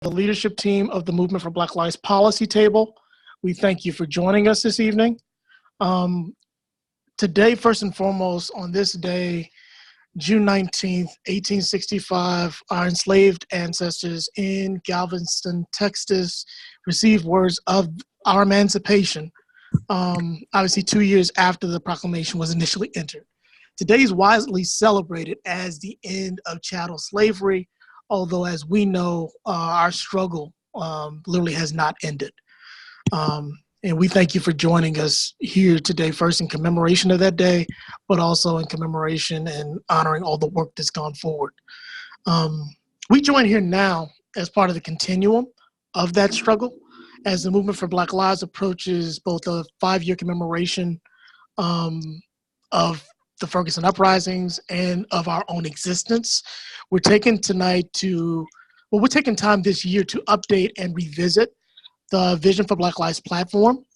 the leadership team of the Movement for Black Lives Policy Table. We thank you for joining us this evening. Today, first and foremost, on this day, June 19th, 1865, our enslaved ancestors in Galveston, Texas, received words of our emancipation, obviously 2 years after the proclamation was initially entered. Today is widely celebrated as the end of chattel slavery, although as we know, our struggle literally has not ended. And we thank you for joining us here today, first in commemoration of that day, but also in commemoration and honoring all the work that's gone forward. We join here now as part of the continuum of that struggle as the Movement for Black Lives approaches both a 5-year commemoration of the Ferguson uprisings and of our own existence. We're taking time this year to update and revisit the Vision for Black Lives platform.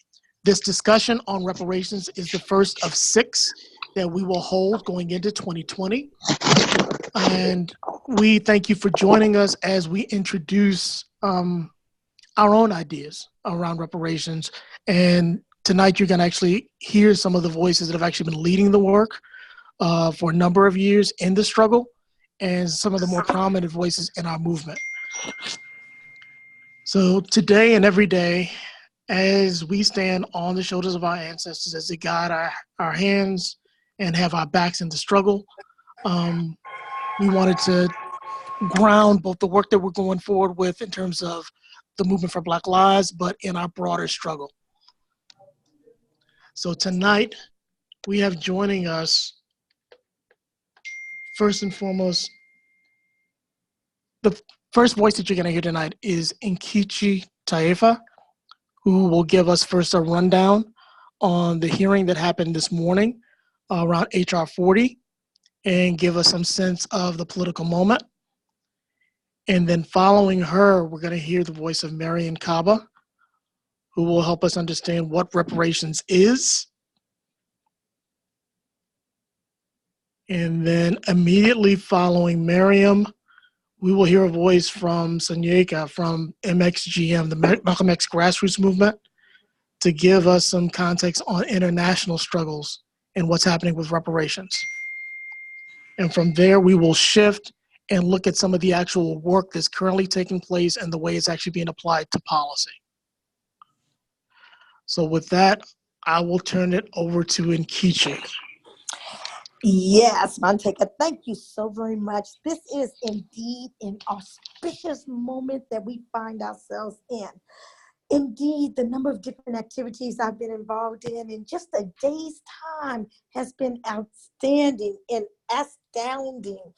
This discussion on reparations is the first of 6 that we will hold going into 2020. And we thank you for joining us as we introduce our own ideas around reparations. And tonight you're gonna actually hear some of the voices that have actually been leading the work for a number of years in the struggle and some of the more prominent voices in our movement. So today and every day, as we stand on the shoulders of our ancestors, as they guide our hands and have our backs in the struggle, we wanted to ground both the work that we're going forward with in terms of the Movement for Black Lives, but in our broader struggle. So tonight, we have joining us, first and foremost, the first voice that you're going to hear tonight is Nkechi Taifa, who will give us first a rundown on the hearing that happened this morning around HR 40 and give us some sense of the political moment. And then following her, we're going to hear the voice of Marian Kaba, who will help us understand what reparations is. And then immediately following Miriam, we will hear a voice from Sanyeka from MXGM, the Malcolm X grassroots movement, to give us some context on international struggles and what's happening with reparations. And from there, we will shift and look at some of the actual work that's currently taking place and the way it's actually being applied to policy. So with that, I will turn it over to Nkechi. Yes, Monteka, thank you so very much. This is indeed an auspicious moment that we find ourselves in. Indeed, the number of different activities I've been involved in just a day's time has been outstanding and astounding.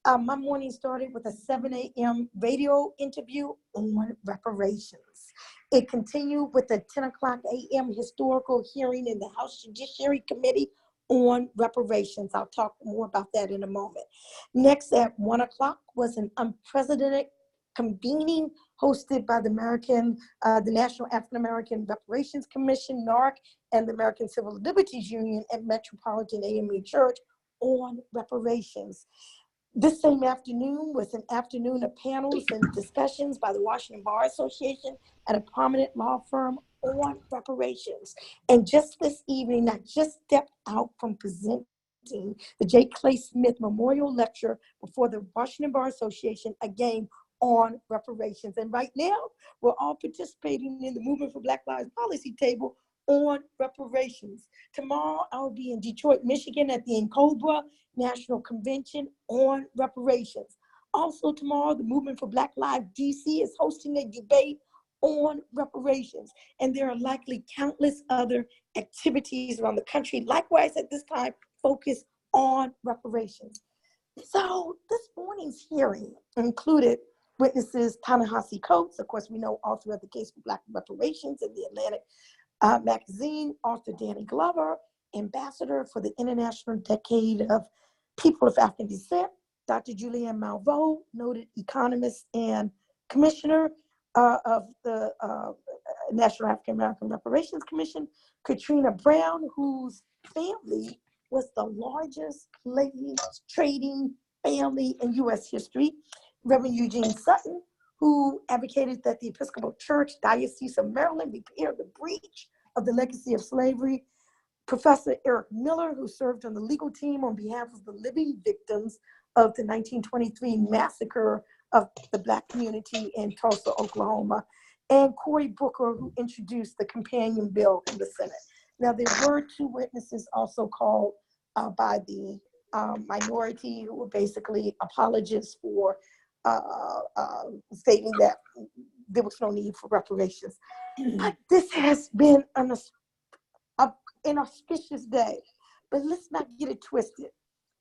My morning started with a 7 a.m. radio interview on reparations. It continued with a 10 o'clock a.m. historical hearing in the House Judiciary Committee on reparations. I'll talk more about that in a moment. Next at 1 o'clock was an unprecedented convening hosted by the National African American Reparations Commission, NARC, and the American Civil Liberties Union at Metropolitan AME Church on reparations. This same afternoon was an afternoon of panels and discussions by the Washington Bar Association and a prominent law firm on reparations. And just this evening, I just stepped out from presenting the J. Clay Smith Memorial Lecture before the Washington Bar Association, again on reparations. And right now, we're all participating in the Movement for Black Lives Policy Table on reparations. Tomorrow, I'll be in Detroit, Michigan at the NCOBRA National Convention on reparations. Also tomorrow, the Movement for Black Lives DC is hosting a debate on reparations. And there are likely countless other activities around the country, likewise at this time, focused on reparations. So this morning's hearing included witnesses Ta-Nehisi Coates, of course we know, author of The Case for Black Reparations in the Atlantic magazine, author Danny Glover, ambassador for the International Decade of People of African Descent, Dr. Julianne Malveaux, noted economist and commissioner of the National African American Reparations Commission, Katrina Brown, whose family was the largest slave trading family in U.S. history, Reverend Eugene Sutton, who advocated that the Episcopal Church, Diocese of Maryland, repair the breach of the legacy of slavery. Professor Eric Miller, who served on the legal team on behalf of the living victims of the 1923 massacre of the Black community in Tulsa, Oklahoma, and Cory Booker, who introduced the companion bill in the Senate. Now, there were two witnesses also called by the minority, who were basically apologists for stating that there was no need for reparations. But this has been an auspicious day. But let's not get it twisted.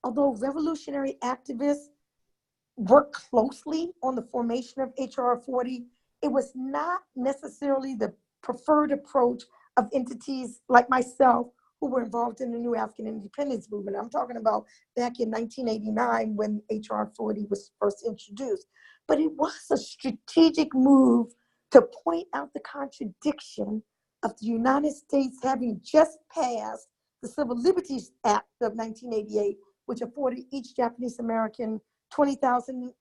Although revolutionary activists worked closely on the formation of H.R. 40, it was not necessarily the preferred approach of entities like myself who were involved in the new African independence movement. I'm talking about back in 1989 when H.R. 40 was first introduced. But it was a strategic move to point out the contradiction of the United States having just passed the Civil Liberties Act of 1988, which afforded each Japanese American $20,000,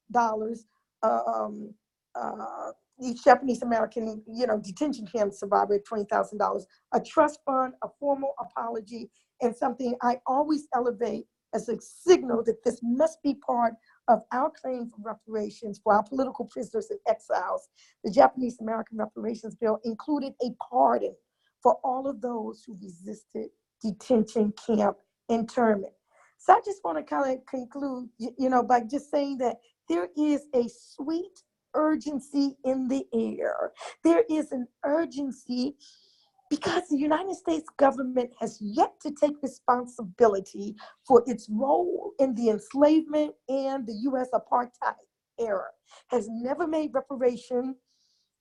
each Japanese American, detention camp survivor $20,000, a trust fund, a formal apology, and something I always elevate as a signal that this must be part of our claim for reparations for our political prisoners and exiles. The Japanese American Reparations Bill included a pardon for all of those who resisted detention camp internment. So I just want to kind of conclude, by just saying that there is a sweet urgency in the air. There is an urgency because the United States government has yet to take responsibility for its role in the enslavement and the U.S. apartheid era, has never made reparation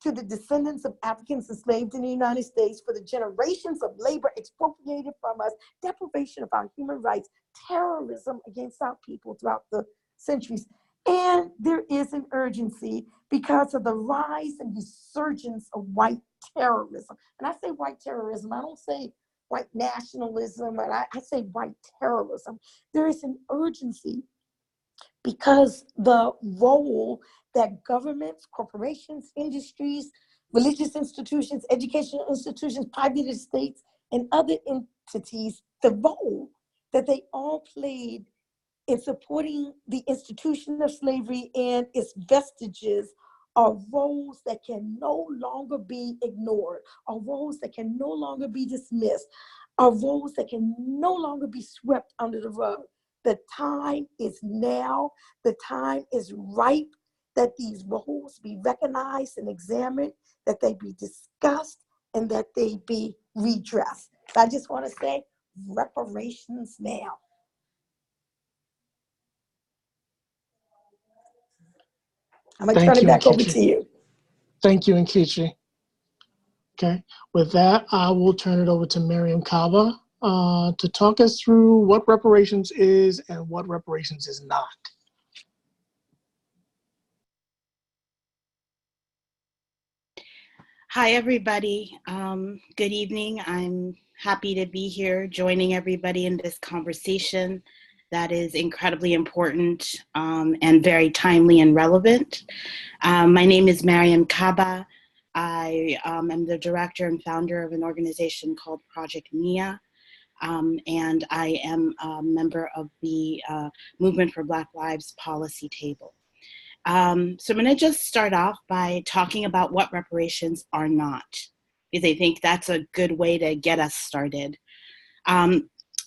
to the descendants of Africans enslaved in the United States for the generations of labor expropriated from us, deprivation of our human rights, terrorism against our people throughout the centuries. And there is an urgency because of the rise and resurgence of white terrorism. And I say white terrorism, I don't say white nationalism, but I say white terrorism. There is an urgency because the role that governments, corporations, industries, religious institutions, educational institutions, private estates, and other entities, the role that they all played in supporting the institution of slavery and its vestiges are roles that can no longer be ignored, are roles that can no longer be dismissed, are roles that can no longer be swept under the rug. The time is now, the time is ripe that these roles be recognized and examined, that they be discussed, and that they be redressed. So I just want to say reparations now. I'm going to turn it back over to you. Thank you, Nkechi. Okay, with that, I will turn it over to Miriam Kaba to talk us through what reparations is and what reparations is not. Hi, everybody. Good evening. I'm happy to be here joining everybody in this conversation that is incredibly important and very timely and relevant. My name is Mariam Kaba. I am the director and founder of an organization called Project MIA, and I am a member of the Movement for Black Lives policy table. So I'm going to just start off by talking about what reparations are not, because I think that's a good way to get us started.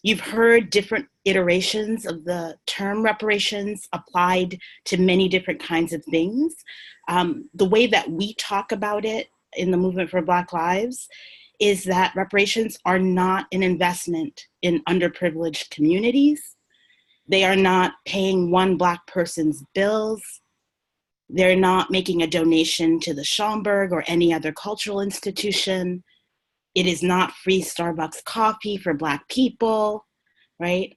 You've heard different iterations of the term reparations applied to many different kinds of things. The way that we talk about it in the Movement for Black Lives is that reparations are not an investment in underprivileged communities. They are not paying one Black person's bills. They're not making a donation to the Schomburg or any other cultural institution. It is not free Starbucks coffee for Black people, right?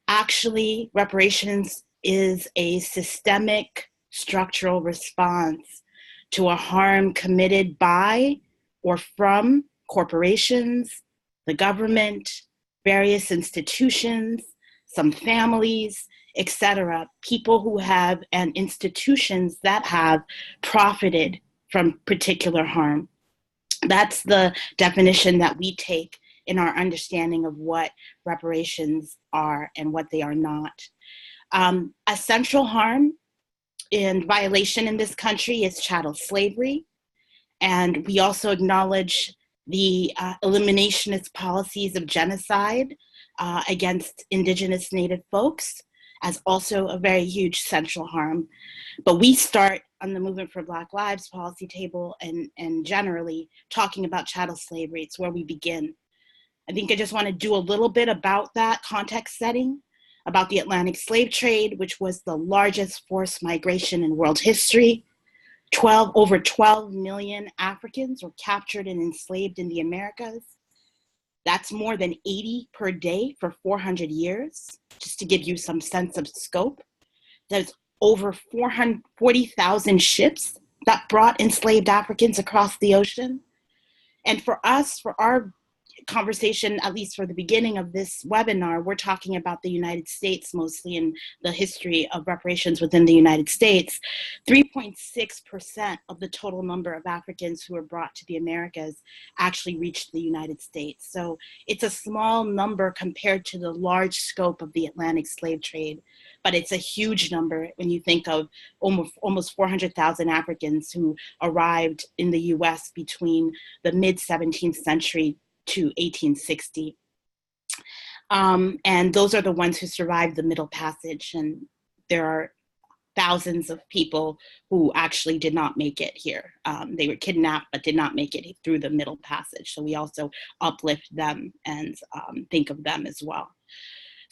Actually, reparations is a systemic structural response to a harm committed by or from corporations, the government, various institutions, some families, etc., people who have and institutions that have profited from particular harm. That's the definition that we take in our understanding of what reparations are and what they are not. Essential harm and violation in this country is chattel slavery. And we also acknowledge the eliminationist policies of genocide against Indigenous Native folks as also a very huge central harm. But we start on the Movement for Black Lives policy table and generally talking about chattel slavery. It's where we begin. I think I just want to do a little bit about that context setting, about the Atlantic slave trade, which was the largest forced migration in world history. Over 12 million Africans were captured and enslaved in the Americas. That's more than 80 per day for 400 years, just to give you some sense of scope. There's over 440,000 ships that brought enslaved Africans across the ocean. And for us, for our conversation, at least for the beginning of this webinar, we're talking about the United States mostly in the history of reparations within the United States. 3.6% of the total number of Africans who were brought to the Americas actually reached the United States. So it's a small number compared to the large scope of the Atlantic slave trade, but it's a huge number when you think of almost 400,000 Africans who arrived in the US between the mid-17th century to 1860. And those are the ones who survived the Middle Passage. And there are thousands of people who actually did not make it here. They were kidnapped, but did not make it through the Middle Passage. So we also uplift them and think of them as well.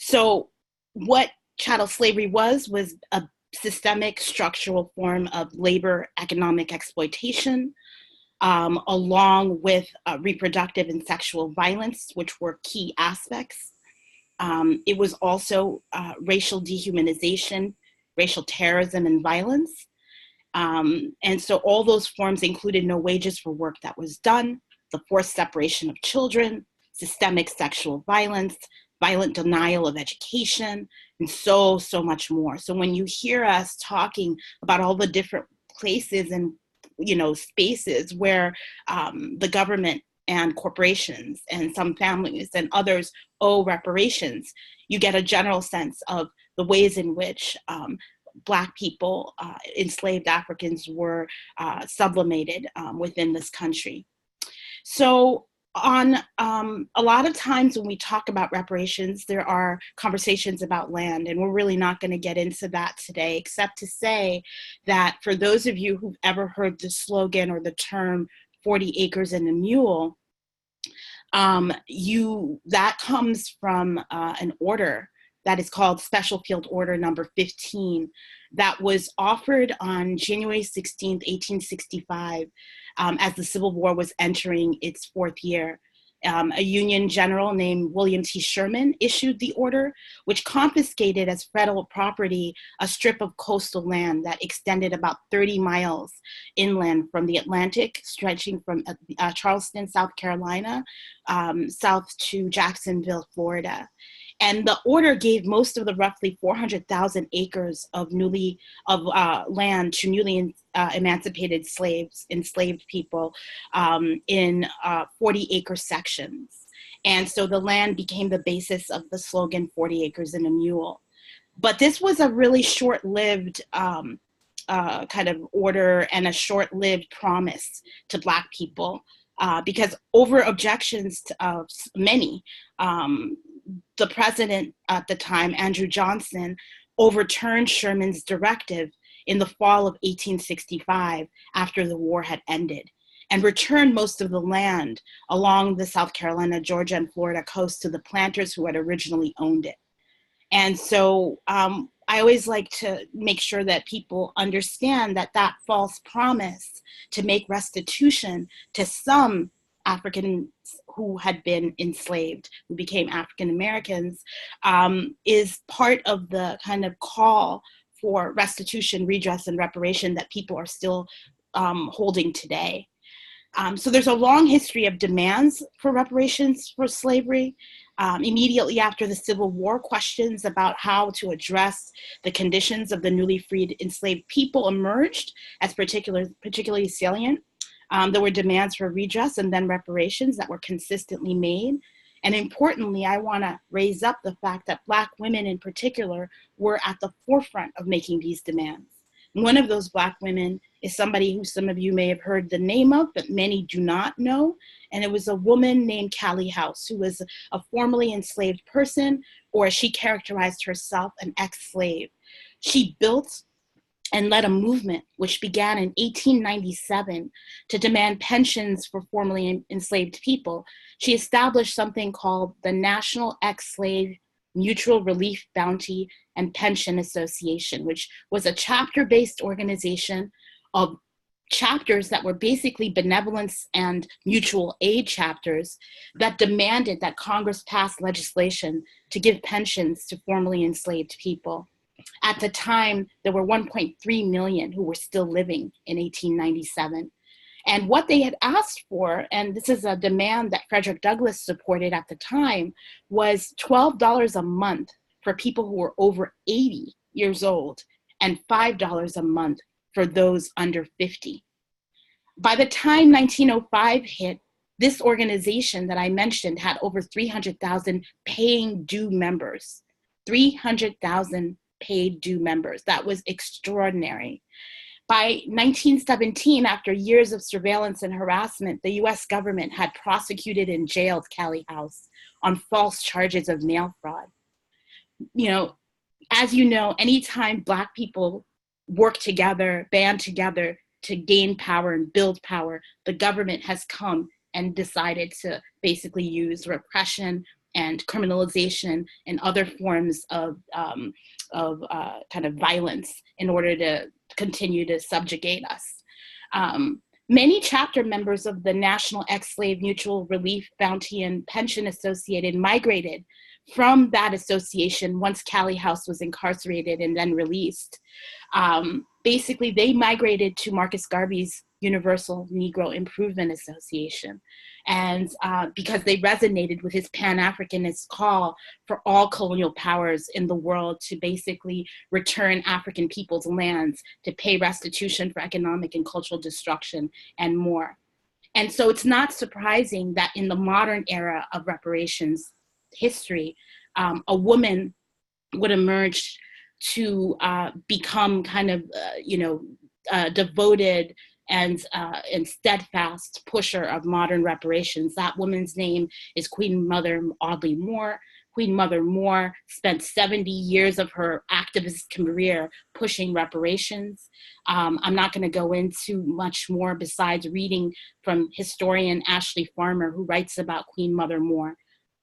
So what chattel slavery was a systemic structural form of labor economic exploitation, along with reproductive and sexual violence, which were key aspects. It was also racial dehumanization, racial terrorism, and violence. And so all those forms included no wages for work that was done, the forced separation of children, systemic sexual violence, violent denial of education, and so much more. So when you hear us talking about all the different places and spaces where the government and corporations and some families and others owe reparations, you get a general sense of the ways in which Black people, enslaved Africans were sublimated within this country. So on a lot of times when we talk about reparations, there are conversations about land, and we're really not going to get into that today, except to say that for those of you who've ever heard the slogan or the term 40 acres and a mule, that comes from an order that is called Special Field Order number 15 that was offered on January 16th, 1865, as the Civil War was entering its fourth year. A Union general named William T. Sherman issued the order, which confiscated as federal property a strip of coastal land that extended about 30 miles inland from the Atlantic, stretching from Charleston, South Carolina, south to Jacksonville, Florida. And the order gave most of the roughly 400,000 acres of land to newly emancipated enslaved people in 40-acre sections. And so the land became the basis of the slogan 40 acres and a mule. But this was a really short-lived kind of order and a short-lived promise to Black people because over objections of many, the president at the time, Andrew Johnson, overturned Sherman's directive in the fall of 1865 after the war had ended and returned most of the land along the South Carolina, Georgia, and Florida coast to the planters who had originally owned it. And so I always like to make sure that people understand that that false promise to make restitution to some Africans who had been enslaved, who became African Americans, is part of the kind of call for restitution, redress, and reparation that people are still holding today. So there's a long history of demands for reparations for slavery. Immediately after the Civil War, questions about how to address the conditions of the newly freed enslaved people emerged as particularly salient. There were demands for redress and then reparations that were consistently made. And importantly, I want to raise up the fact that Black women in particular were at the forefront of making these demands. One of those Black women is somebody who some of you may have heard the name of, but many do not know. And it was a woman named Cali House, who was a formerly enslaved person, or as she characterized herself, an ex-slave. She built and led a movement which began in 1897 to demand pensions for formerly enslaved people. She established something called the National Ex-Slave Mutual Relief Bounty and Pension Association, which was a chapter-based organization of chapters that were basically benevolence and mutual aid chapters that demanded that Congress pass legislation to give pensions to formerly enslaved people. At the time, there were 1.3 million who were still living in 1897. And what they had asked for, and this is a demand that Frederick Douglass supported at the time, was $12 a month for people who were over 80 years old and $5 a month for those under 50. By the time 1905 hit, this organization that I mentioned had over 300,000 paying due members. 300,000 paid due members. That was extraordinary. By 1917, after years of surveillance and harassment, the US government had prosecuted and jailed Cali House on false charges of mail fraud. You know, as you know, anytime Black people work together, band together to gain power and build power, the government has come and decided to basically use repression and criminalization and other forms of kind of violence in order to continue to subjugate us. Many chapter members of the National Ex-Slave Mutual Relief Bounty and Pension Association migrated from that association once Cali House was incarcerated and then released. Basically, they migrated to Marcus Garvey's Universal Negro Improvement Association. And because they resonated with his Pan-Africanist call for all colonial powers in the world to basically return African people's lands, to pay restitution for economic and cultural destruction, and more. And so it's not surprising that in the modern era of reparations history, a woman would emerge to become kind of, devoted and steadfast pusher of modern reparations. That woman's name is Queen Mother Audley Moore. Queen Mother Moore spent 70 years of her activist career pushing reparations. I'm not going to go into much more besides reading from historian Ashley Farmer, who writes about Queen Mother Moore.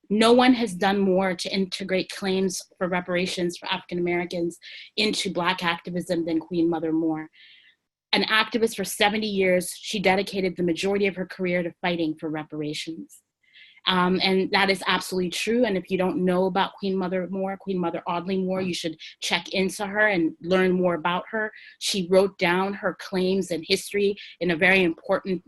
No one has done more to integrate claims for reparations for African Americans into Black activism than Queen Mother Moore. An activist for 70 years, she dedicated the majority of her career to fighting for reparations. And that is absolutely true. And if you don't know about Queen Mother Moore, Queen Mother Audley Moore, you should check into her and learn more about her. She wrote down her claims and history in a very important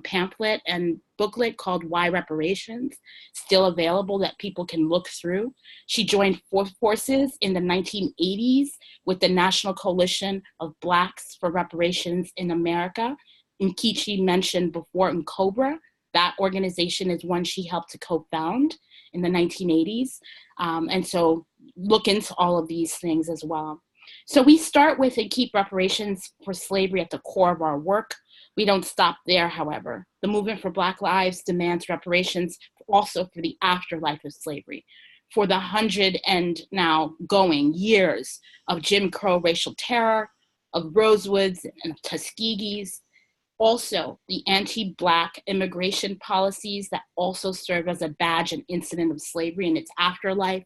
pamphlet and booklet called Why Reparations, still available that people can look through. She joined forces in the 1980s with the National Coalition of Blacks for Reparations in America. Nkechi mentioned before N'COBRA. That organization is one she helped to co-found in the 1980s. And so look into all of these things as well. So we start with and keep reparations for slavery at the core of our work. We don't stop there, however. The movement for Black Lives demands reparations also for the afterlife of slavery, for the 100 and now going years of Jim Crow racial terror, of Rosewoods and of Tuskegees, also the anti-Black immigration policies that also serve as a badge and incident of slavery in its afterlife.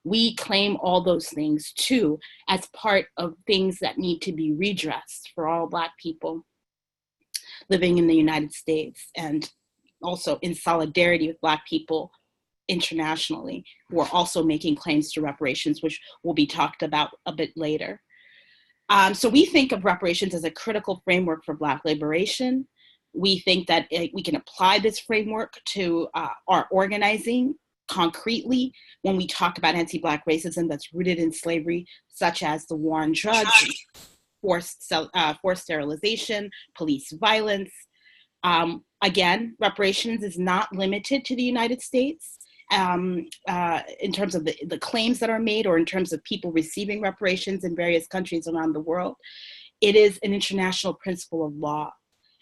We claim all those things too as part of things that need to be redressed for all Black people living in the United States, and also in solidarity with Black people internationally who are also making claims to reparations, which will be talked about a bit later. So we think of reparations as a critical framework for Black liberation. We think that we can apply this framework to our organizing concretely when we talk about anti-Black racism that's rooted in slavery, such as the war on drugs, forced sterilization, police violence. Again, reparations is not limited to the United States in terms of the claims that are made or in terms of people receiving reparations in various countries around the world. It is an international principle of law.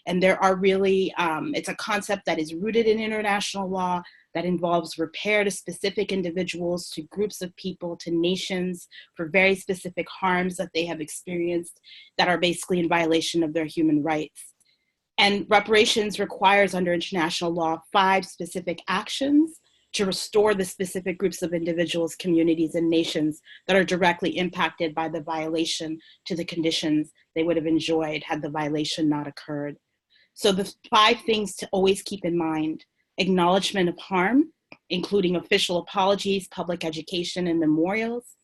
And there are really, it's a concept that is rooted in international law that involves repair to specific individuals, to groups of people, to nations for very specific harms that they have experienced that are basically in violation of their human rights. And reparations requires under international law 5 specific actions to restore the specific groups of individuals, communities, and nations that are directly impacted by the violation to the conditions they would have enjoyed had the violation not occurred. So the 5 things to always keep in mind: acknowledgement of harm, including official apologies, public education, and memorials;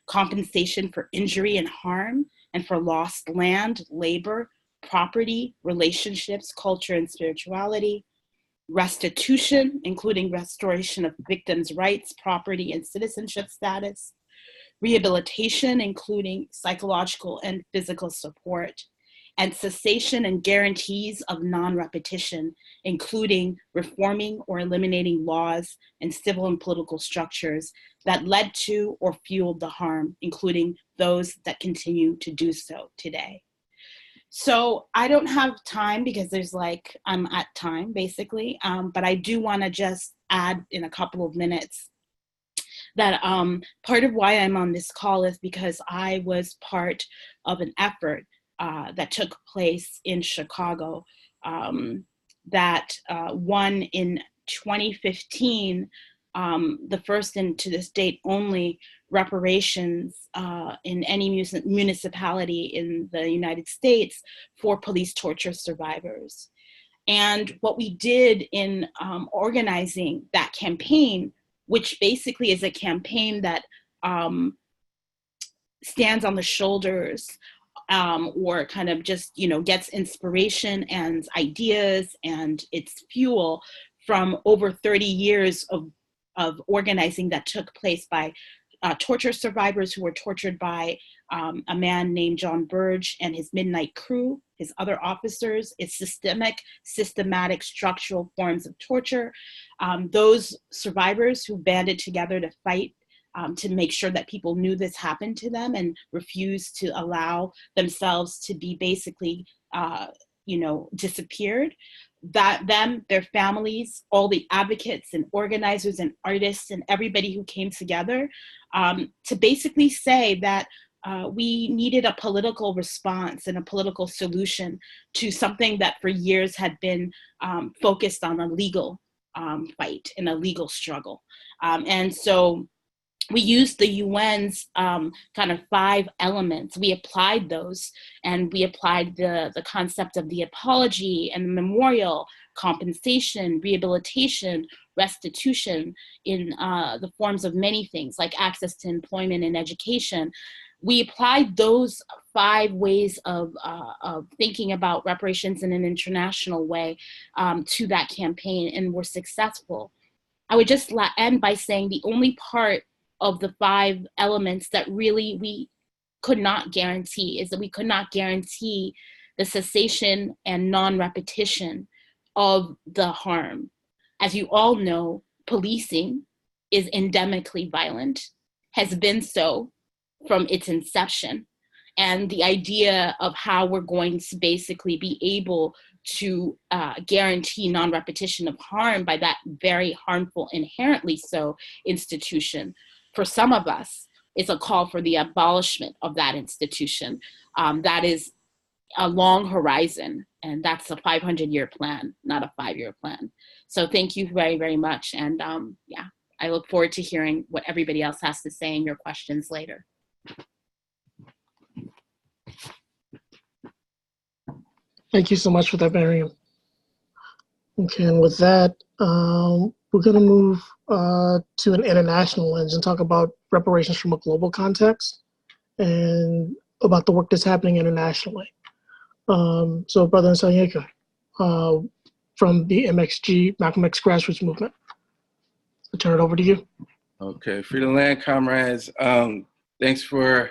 compensation for injury and harm, and for lost land, labor, property, relationships, culture, and spirituality; restitution, including restoration of victims' rights, property, and citizenship status; rehabilitation, including psychological and physical support; and cessation and guarantees of non-repetition, including reforming or eliminating laws and civil and political structures that led to or fueled the harm, including those that continue to do so today. So I don't have time because I'm at time basically, but I do want to just add in a couple of minutes that part of why I'm on this call is because I was part of an effort that took place in Chicago that won in 2015, the first and to this date only reparations in any municipality in the United States for police torture survivors. And what we did in organizing that campaign, which basically is a campaign that stands on the shoulders or kind of just, gets inspiration and ideas and its fuel from over 30 years of organizing that took place by torture survivors who were tortured by a man named John Burge and his Midnight Crew, his other officers. It's systematic, structural forms of torture. Those survivors who banded together to fight to make sure that people knew this happened to them and refused to allow themselves to be basically, disappeared. That them, their families, all the advocates and organizers and artists and everybody who came together to basically say that we needed a political response and a political solution to something that for years had been focused on a legal fight and a legal struggle. And so we used the UN's kind of 5 elements. We applied those, and we applied the concept of the apology and the memorial, compensation, rehabilitation, restitution in the forms of many things like access to employment and education. We applied those 5 ways of thinking about reparations in an international way to that campaign, and were successful. I would just end by saying the only part of the 5 elements that really we could not guarantee is that we could not guarantee the cessation and non-repetition of the harm. As you all know, policing is endemically violent, has been so from its inception. And the idea of how we're going to basically be able to guarantee non-repetition of harm by that very harmful, inherently so institution, for some of us, is a call for the abolishment of that institution. That is a long horizon, and that's a 500-year plan, not a 5-year plan. So thank you very, very much. And I look forward to hearing what everybody else has to say in your questions later. Thank you so much for that, Miriam. Okay, and with that, we're going to move to an international lens and talk about reparations from a global context and about the work that's happening internationally. So, Brother Nsanyeka, from the MXG, Malcolm X grassroots movement. I'll turn it over to you. Okay, Free the Land, Comrades. Thanks for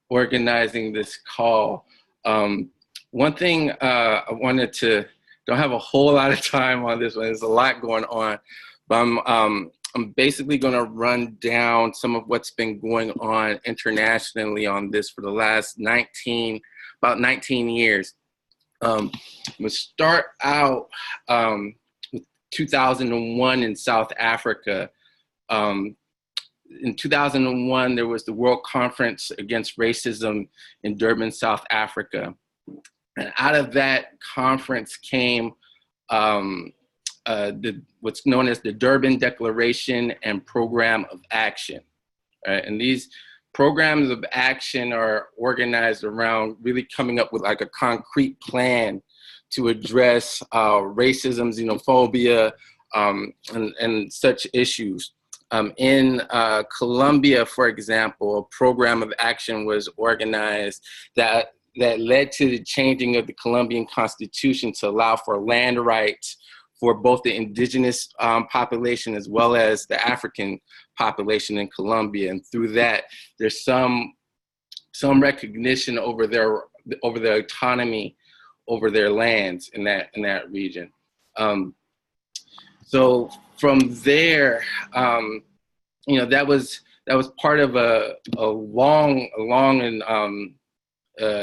organizing this call. One thing I wanted to, don't have a whole lot of time on this one, there's a lot going on, but I'm basically gonna run down some of what's been going on internationally on this for the last about 19 years. I'm gonna start out with 2001 in South Africa. In 2001, there was the World Conference Against Racism in Durban, South Africa. And out of that conference came what's known as the Durban Declaration and Program of Action. And these programs of action are organized around really coming up with like a concrete plan to address racism, xenophobia, and such issues. In Colombia, for example, a program of action was organized that led to the changing of the Colombian constitution to allow for land rights for both the indigenous population as well as the African population in Colombia. And through that, there's some recognition over their autonomy over their lands in that region. So from there, that was part of a long and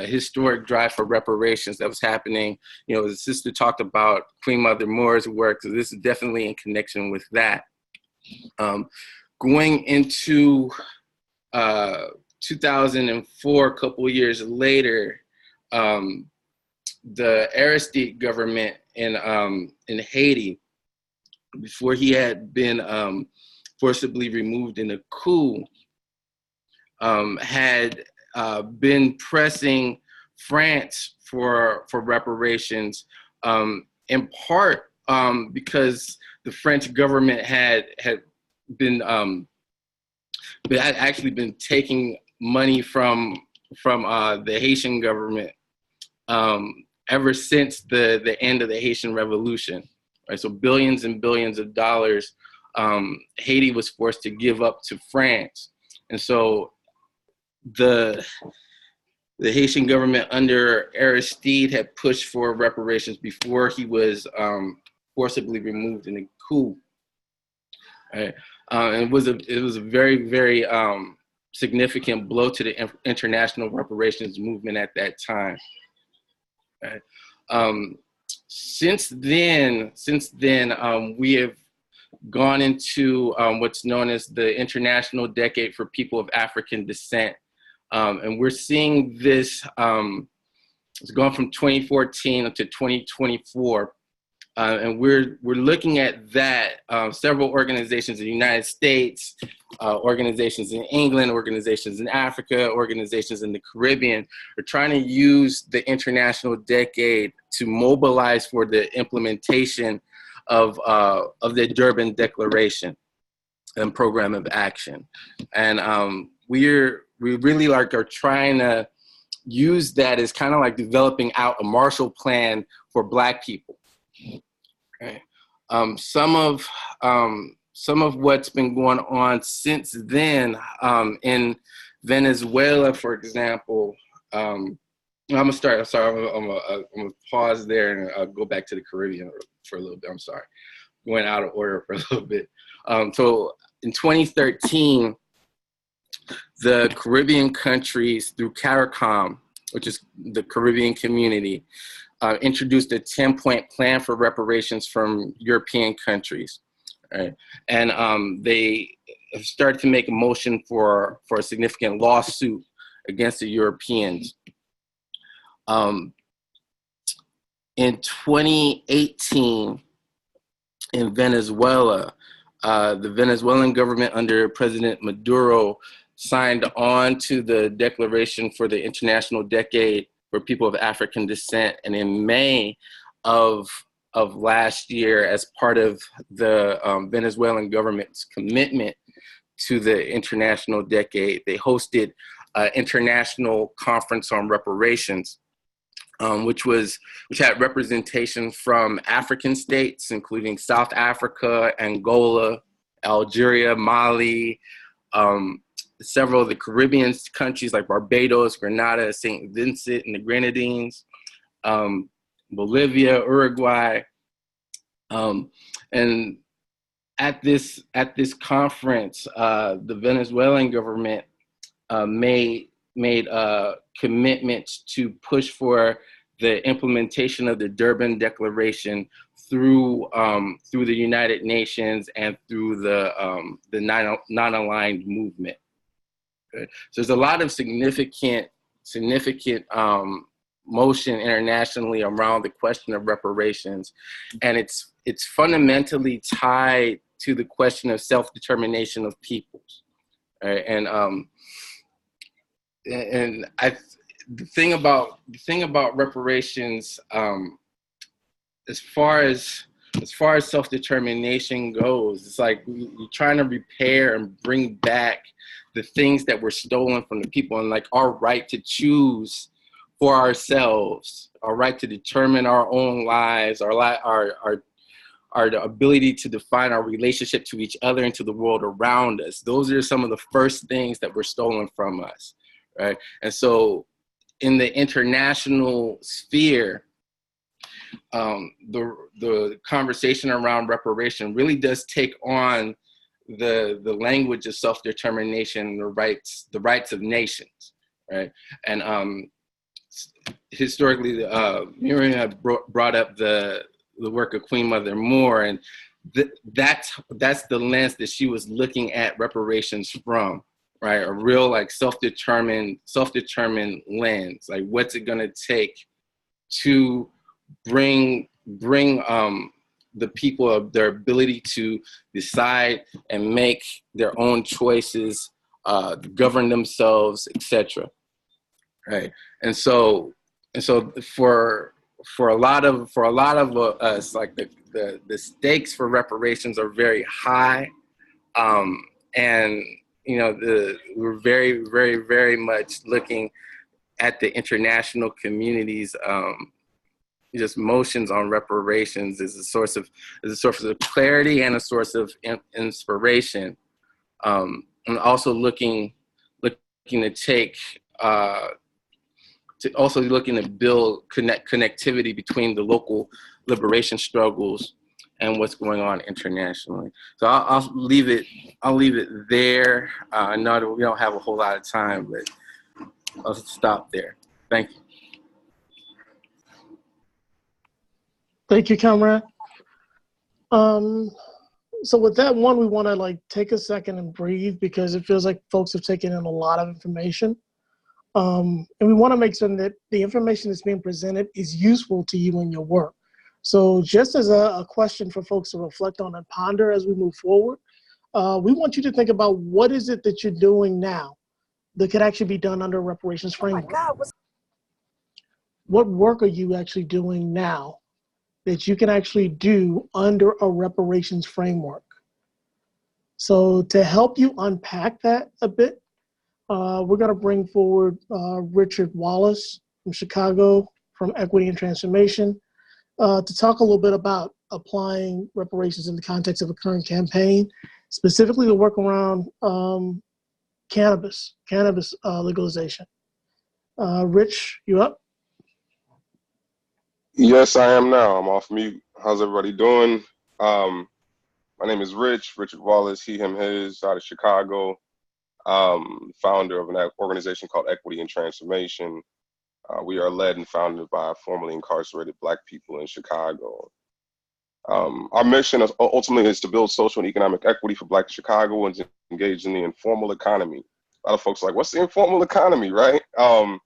historic drive for reparations that was happening. The sister talked about Queen Mother Moore's work, so this is definitely in connection with that. Going into 2004, a couple of years later, the Aristide government in Haiti, before he had been forcibly removed in a coup, had been pressing France for reparations, in part because the French government had actually been taking money from the Haitian government ever since the end of the Haitian Revolution. Right, so billions and billions of dollars Haiti was forced to give up to France. And so the Haitian government under Aristide had pushed for reparations before he was forcibly removed in a coup. Right? And it was a very, very significant blow to the international reparations movement at that time. Right? Since then, we have gone into what's known as the International Decade for People of African Descent. And we're seeing this, it's gone from 2014 to 2024. And we're looking at that. Several organizations in the United States, organizations in England, organizations in Africa, organizations in the Caribbean are trying to use the International Decade to mobilize for the implementation of the Durban Declaration and Program of Action. And we really are trying to use that as kind of like developing out a Marshall Plan for Black people. Okay. Some of what's been going on since then, in Venezuela, for example, I'm gonna start. I'm sorry. I'm gonna pause there and I'll go back to the Caribbean for a little bit. I'm sorry, going out of order for a little bit. So in 2013, the Caribbean countries through CARICOM, which is the Caribbean community, introduced a 10-point plan for reparations from European countries. Right? And they started to make a motion for a significant lawsuit against the Europeans. In 2018, in Venezuela, the Venezuelan government under President Maduro signed on to the Declaration for the International Decade for People of African Descent. And in May of last year, as part of the Venezuelan government's commitment to the International Decade, they hosted an international conference on reparations which had representation from African states, including South Africa, Angola, Algeria, Mali, several of the Caribbean countries like Barbados, Grenada, St. Vincent and the Grenadines, Bolivia, Uruguay, and at this conference, the Venezuelan government made commitments to push for the implementation of the Durban Declaration through the United Nations and through the non-aligned movement. Okay. So there's a lot of significant motion internationally around the question of reparations, and it's fundamentally tied to the question of self-determination of peoples, right? And the thing about reparations, as far as self-determination goes, it's like you're trying to repair and bring back the things that were stolen from the people, and like our right to choose for ourselves, our right to determine our own lives, our ability to define our relationship to each other and to the world around us. Those are some of the first things that were stolen from us, right? And so in the international sphere, the conversation around reparation really does take on the language of self-determination, the rights of nations, right? And historically, Miriam had brought up the work of Queen Mother Moore, and that's the lens that she was looking at reparations from, right? A real like self-determined lens. Like, what's it gonna take to bring the people of their ability to decide and make their own choices, govern themselves, etc. Right, and so for a lot of us, like the stakes for reparations are very high, and you know we're very, very, very much looking at the international community's just motions on reparations as a source of clarity and a source of inspiration, and also looking to take. Also looking to build connectivity between the local liberation struggles and what's going on internationally. So I'll leave it there. I know that we don't have a whole lot of time, but I'll stop there. Thank you. Thank you, Comrade. So with that one, we want to like take a second and breathe, because it feels like folks have taken in a lot of information. And we want to make sure that the information that's being presented is useful to you in your work. So just as a question for folks to reflect on and ponder as we move forward, we want you to think about what is it that you're doing now that could actually be done under a reparations framework. Oh my God, what work are you actually doing now that you can actually do under a reparations framework? So to help you unpack that a bit, we're going to bring forward Richard Wallace from Chicago, from Equity and Transformation, to talk a little bit about applying reparations in the context of a current campaign, specifically the work around cannabis legalization. Rich, you up? Yes, I am now. I'm off mute. How's everybody doing? My name is Richard Wallace, he, him, his, out of Chicago. Founder of an organization called Equity and Transformation. We are led and founded by formerly incarcerated Black people in Chicago. Our mission ultimately is to build social and economic equity for Black Chicagoans engaged in the informal economy. A lot of folks are like, what's the informal economy, right? The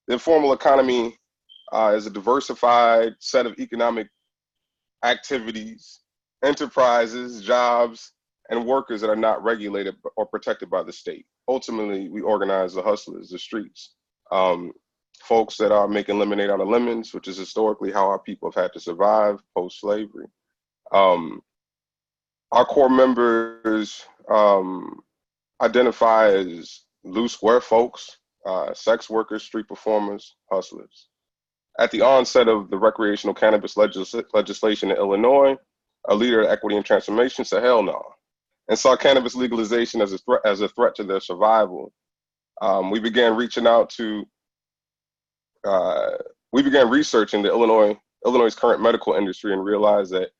informal economy is a diversified set of economic activities, enterprises, jobs, and workers that are not regulated or protected by the state. Ultimately, we organize the hustlers, the streets, folks that are making lemonade out of lemons, which is historically how our people have had to survive post-slavery. Our core members identify as loose square folks, sex workers, street performers, hustlers. At the onset of the recreational cannabis legislation in Illinois, a leader of Equity and Transformation said, hell no, and saw cannabis legalization as a threat to their survival. We began reaching out to, we began researching the Illinois' current medical industry and realized that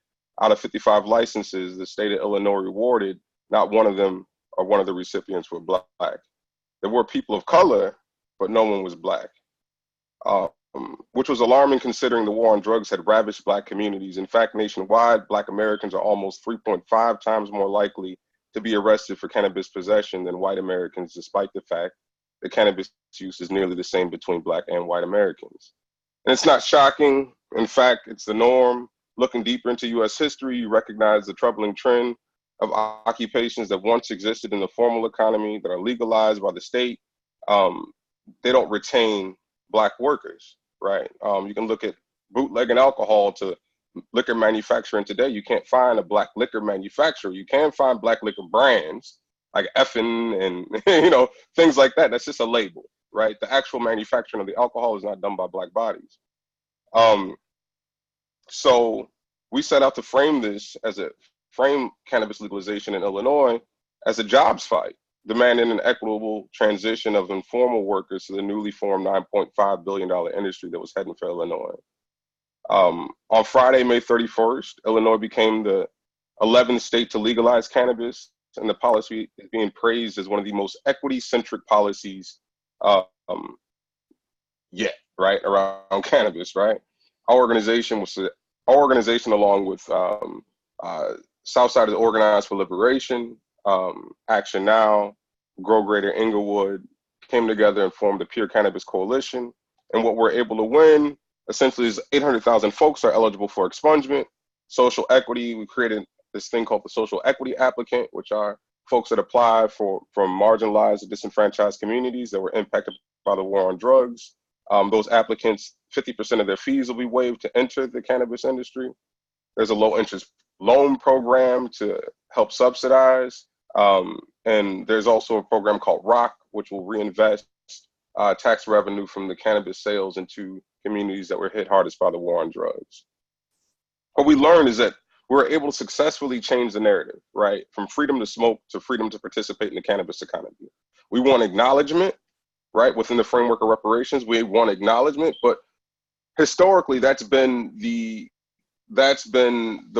out of 55 licenses, the state of Illinois rewarded, not one of them or one of the recipients were black. There were people of color, but no one was black, which was alarming considering the war on drugs had ravaged black communities. In fact, nationwide, black Americans are almost 3.5 times more likely to be arrested for cannabis possession than white Americans, despite the fact that cannabis use is nearly the same between black and white Americans. And it's not shocking. In fact, it's the norm. Looking deeper into US history, you recognize the troubling trend of occupations that once existed in the formal economy that are legalized by the state. They don't retain black workers, right? You can look at bootlegging alcohol to liquor manufacturing today. You can't find a black liquor manufacturer. You can find black liquor brands like Effin and things like that. That's just a label, right? The actual manufacturing of the alcohol is not done by black bodies. So we set out to frame cannabis legalization in Illinois as a jobs fight, demanding an equitable transition of informal workers to the newly formed $9.5 billion industry that was heading for Illinois. On Friday, May 31st, Illinois became the 11th state to legalize cannabis, and the policy is being praised as one of the most equity-centric policies yet, right, around cannabis, right? Our organization, along with Southside is Organized for Liberation, Action Now, Grow Greater Inglewood, came together and formed the Pure Cannabis Coalition. And what we're able to win, essentially, is 800,000 folks are eligible for expungement. Social equity, we created this thing called the Social Equity Applicant, which are folks that apply from marginalized and disenfranchised communities that were impacted by the war on drugs. Those applicants, 50% of their fees will be waived to enter the cannabis industry. There's a low interest loan program to help subsidize. And there's also a program called ROC, which will reinvest tax revenue from the cannabis sales into communities that were hit hardest by the war on drugs. What we learned is that we're able to successfully change the narrative, right? From freedom to smoke to freedom to participate in the cannabis economy. We want acknowledgement, right? Within the framework of reparations, we want acknowledgement, but historically that's been the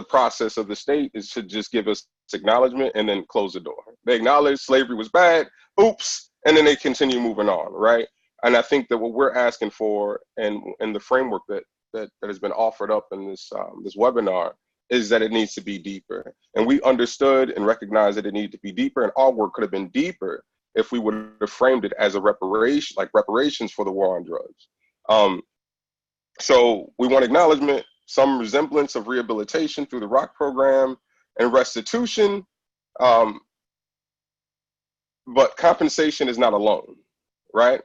process of the state, is to just give us acknowledgement and then close the door. They acknowledge slavery was bad, oops, and then they continue moving on, right? And I think that what we're asking for and the framework that has been offered up in this webinar is that it needs to be deeper. And we understood and recognized that it needed to be deeper, and our work could have been deeper if we would have framed it as a reparation, like reparations for the war on drugs. So we want acknowledgement, some resemblance of rehabilitation through the ROC program, and restitution, but compensation is not a loan, right?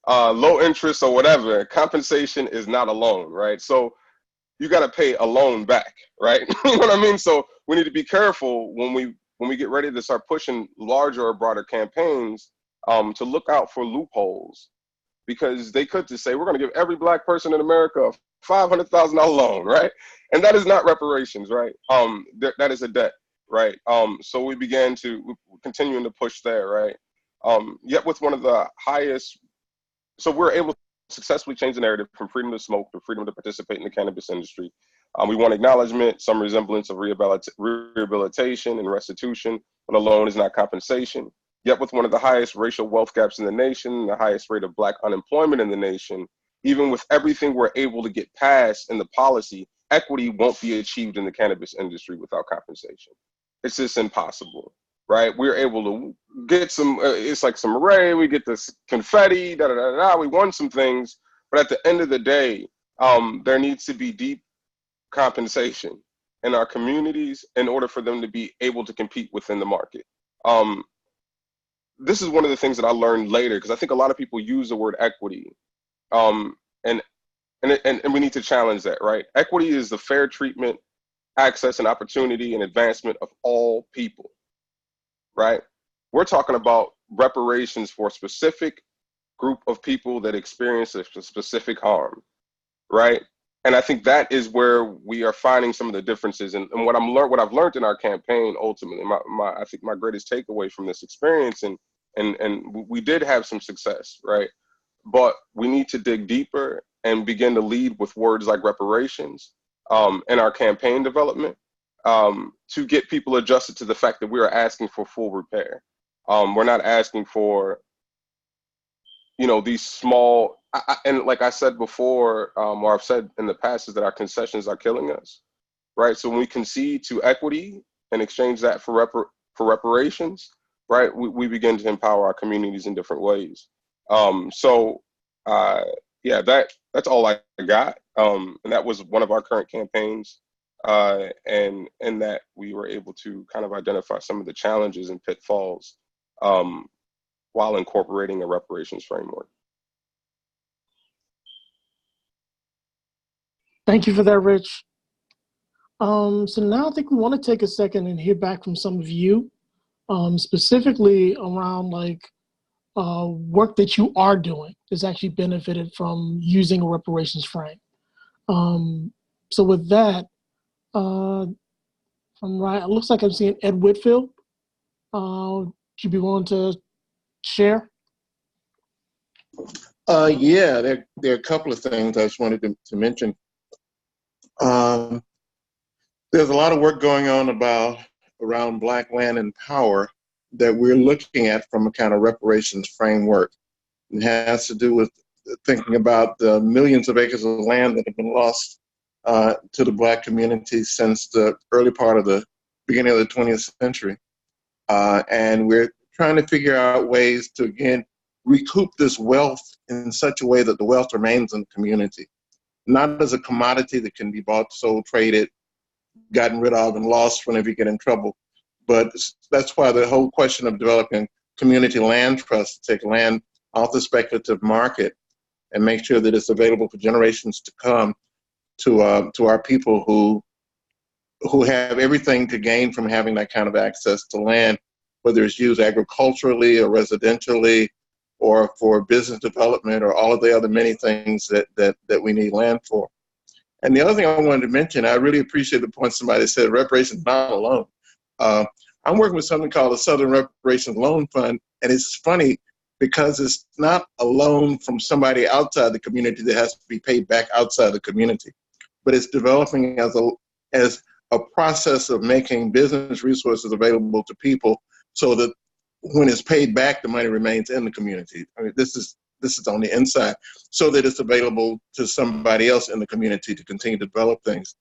Low interest or whatever, compensation is not a loan, right? So you got to pay a loan back, right? You know what I mean? So we need to be careful when we get ready to start pushing larger or broader campaigns to look out for loopholes, because they could just say, we're going to give every black person in America a $500,000 loan, right? And that is not reparations, right? That is a debt, right? So we're continuing to push there, right? Yet with one of the highest, so we're able to successfully change the narrative from freedom to smoke to freedom to participate in the cannabis industry. We want acknowledgement, some resemblance of rehabilitation and restitution, but a loan is not compensation. Yet with one of the highest racial wealth gaps in the nation, the highest rate of black unemployment in the nation, even with everything we're able to get passed in the policy, equity won't be achieved in the cannabis industry without compensation. It's just impossible, right? We're able to get some, it's like some array, we get this confetti, we won some things, but at the end of the day, there needs to be deep compensation in our communities in order for them to be able to compete within the market. This is one of the things that I learned later, because I think a lot of people use the word equity, and we need to challenge that, right? Equity is the fair treatment, access, and opportunity and advancement of all people, right? We're talking about reparations for a specific group of people that experience a specific harm. right? And I think that is where we are finding some of the differences. And what I've learned in our campaign, ultimately, I think my greatest takeaway from this experience, and we did have some success, right? But we need to dig deeper and begin to lead with words like reparations in our campaign development to get people adjusted to the fact that we are asking for full repair. We're not asking for, these small, and like I said before, or I've said in the past, is that our concessions are killing us, right? So when we concede to equity and exchange that for reparations, right, we begin to empower our communities in different ways. Yeah, that's all I got. And that was one of our current campaigns. And that we were able to kind of identify some of the challenges and pitfalls while incorporating a reparations framework. Thank you for that, Rich. So now I think we want to take a second and hear back from some of you, specifically around work that you are doing that's actually benefited from using a reparations frame. So with that, it looks like I'm seeing Ed Whitfield. Would you be willing to share? Yeah, there are a couple of things I just wanted to mention. There's a lot of work going on around Black land and power that we're looking at from a kind of reparations framework. It has to do with thinking about the millions of acres of land that have been lost to the Black community since the early part of the beginning of the 20th century. And we're trying to figure out ways to, again, recoup this wealth in such a way that the wealth remains in the community, not as a commodity that can be bought, sold, traded, gotten rid of, and lost whenever you get in trouble. But that's why the whole question of developing community land trusts, take land off the speculative market and make sure that it's available for generations to come to our people who have everything to gain from having that kind of access to land, whether it's used agriculturally or residentially or for business development or all of the other many things that we need land for. And the other thing I wanted to mention, I really appreciate the point somebody said, reparations not a loan. I'm working with something called the Southern Reparations Loan Fund, and it's funny because it's not a loan from somebody outside the community that has to be paid back outside the community, but it's developing as a process of making business resources available to people so that when it's paid back, the money remains in the community. I mean, this is on the inside, so that it's available to somebody else in the community to continue to develop things.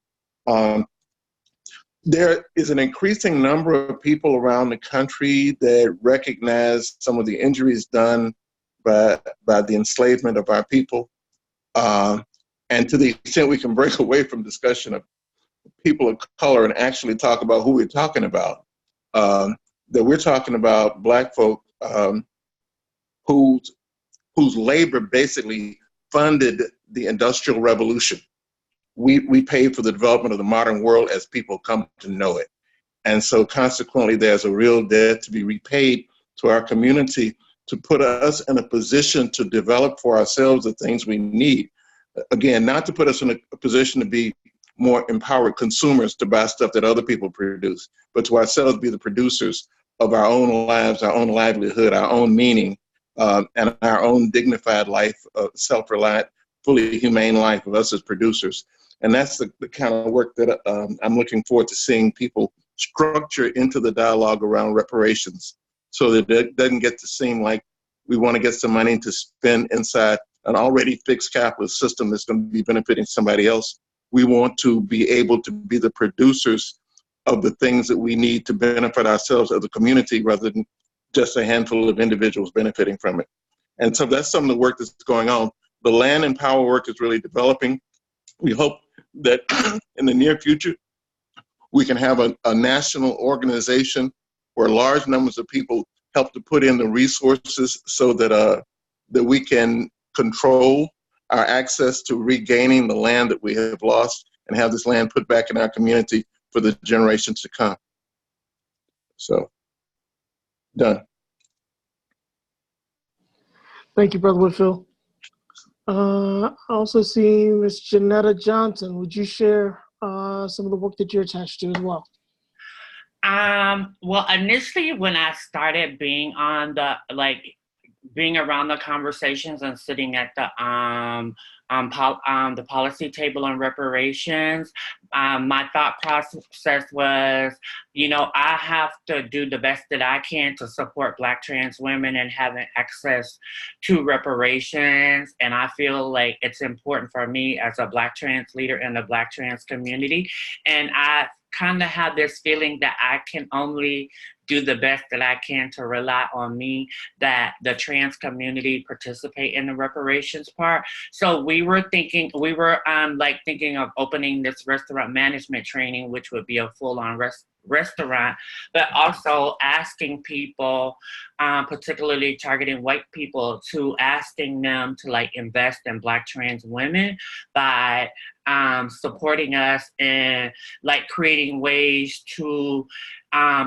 There is an increasing number of people around the country that recognize some of the injuries done by the enslavement of our people. And to the extent we can break away from discussion of people of color and actually talk about who we're talking about, that we're talking about Black folk whose labor basically funded the Industrial Revolution. We paid for the development of the modern world as people come to know it. And so consequently, there's a real debt to be repaid to our community to put us in a position to develop for ourselves the things we need. Again, not to put us in a position to be more empowered consumers to buy stuff that other people produce, but to ourselves be the producers of our own lives, our own livelihood, our own meaning, and our own dignified life, self-reliant, fully humane life of us as producers. And that's the kind of work that I'm looking forward to seeing people structure into the dialogue around reparations, so that it doesn't get to seem like we want to get some money to spend inside an already fixed capitalist system that's going to be benefiting somebody else. We want to be able to be the producers of the things that we need to benefit ourselves as a community, rather than just a handful of individuals benefiting from it. And so that's some of the work that's going on. The land and power work is really developing. We hope that in the near future, we can have a national organization where large numbers of people help to put in the resources so that we can control our access to regaining the land that we have lost and have this land put back in our community for the generations to come. So, done. Thank you, Brother Whitfield. I also see Miss Janetta Johnson. Would you share some of the work that you're attached to as well? Well, initially when I started being on being around the conversations and sitting at the policy table on reparations, my thought process was, I have to do the best that I can to support Black trans women and having access to reparations. And I feel like it's important for me as a Black trans leader in the Black trans community. And I kind of have this feeling that I can only do the best that I can to rely on me, that the trans community participate in the reparations part. So we were thinking of opening this restaurant management training, which would be a full-on restaurant, but also asking people, particularly targeting white people, to asking them to invest in Black trans women by supporting us and creating ways to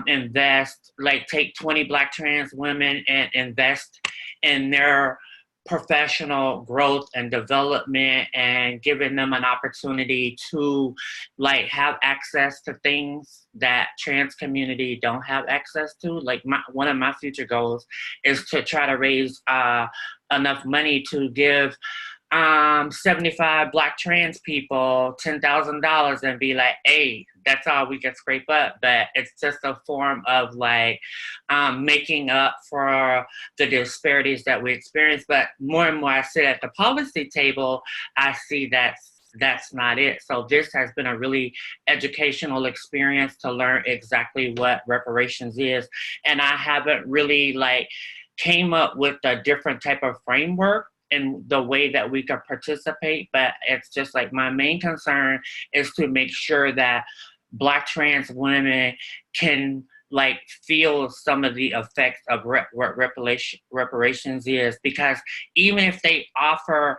invest, take 20 Black trans women and invest in their professional growth and development, and giving them an opportunity to have access to things that trans community don't have access to. One of my future goals is to try to raise enough money to give 75 Black trans people $10,000 and be like, hey, that's all we can scrape up. But it's just a form of making up for the disparities that we experience. But more and more I sit at the policy table, I see that that's not it. So this has been a really educational experience to learn exactly what reparations is. And I haven't really came up with a different type of framework in the way that we could participate, but it's just my main concern is to make sure that Black trans women can feel some of the effects of what reparations is, because even if they offer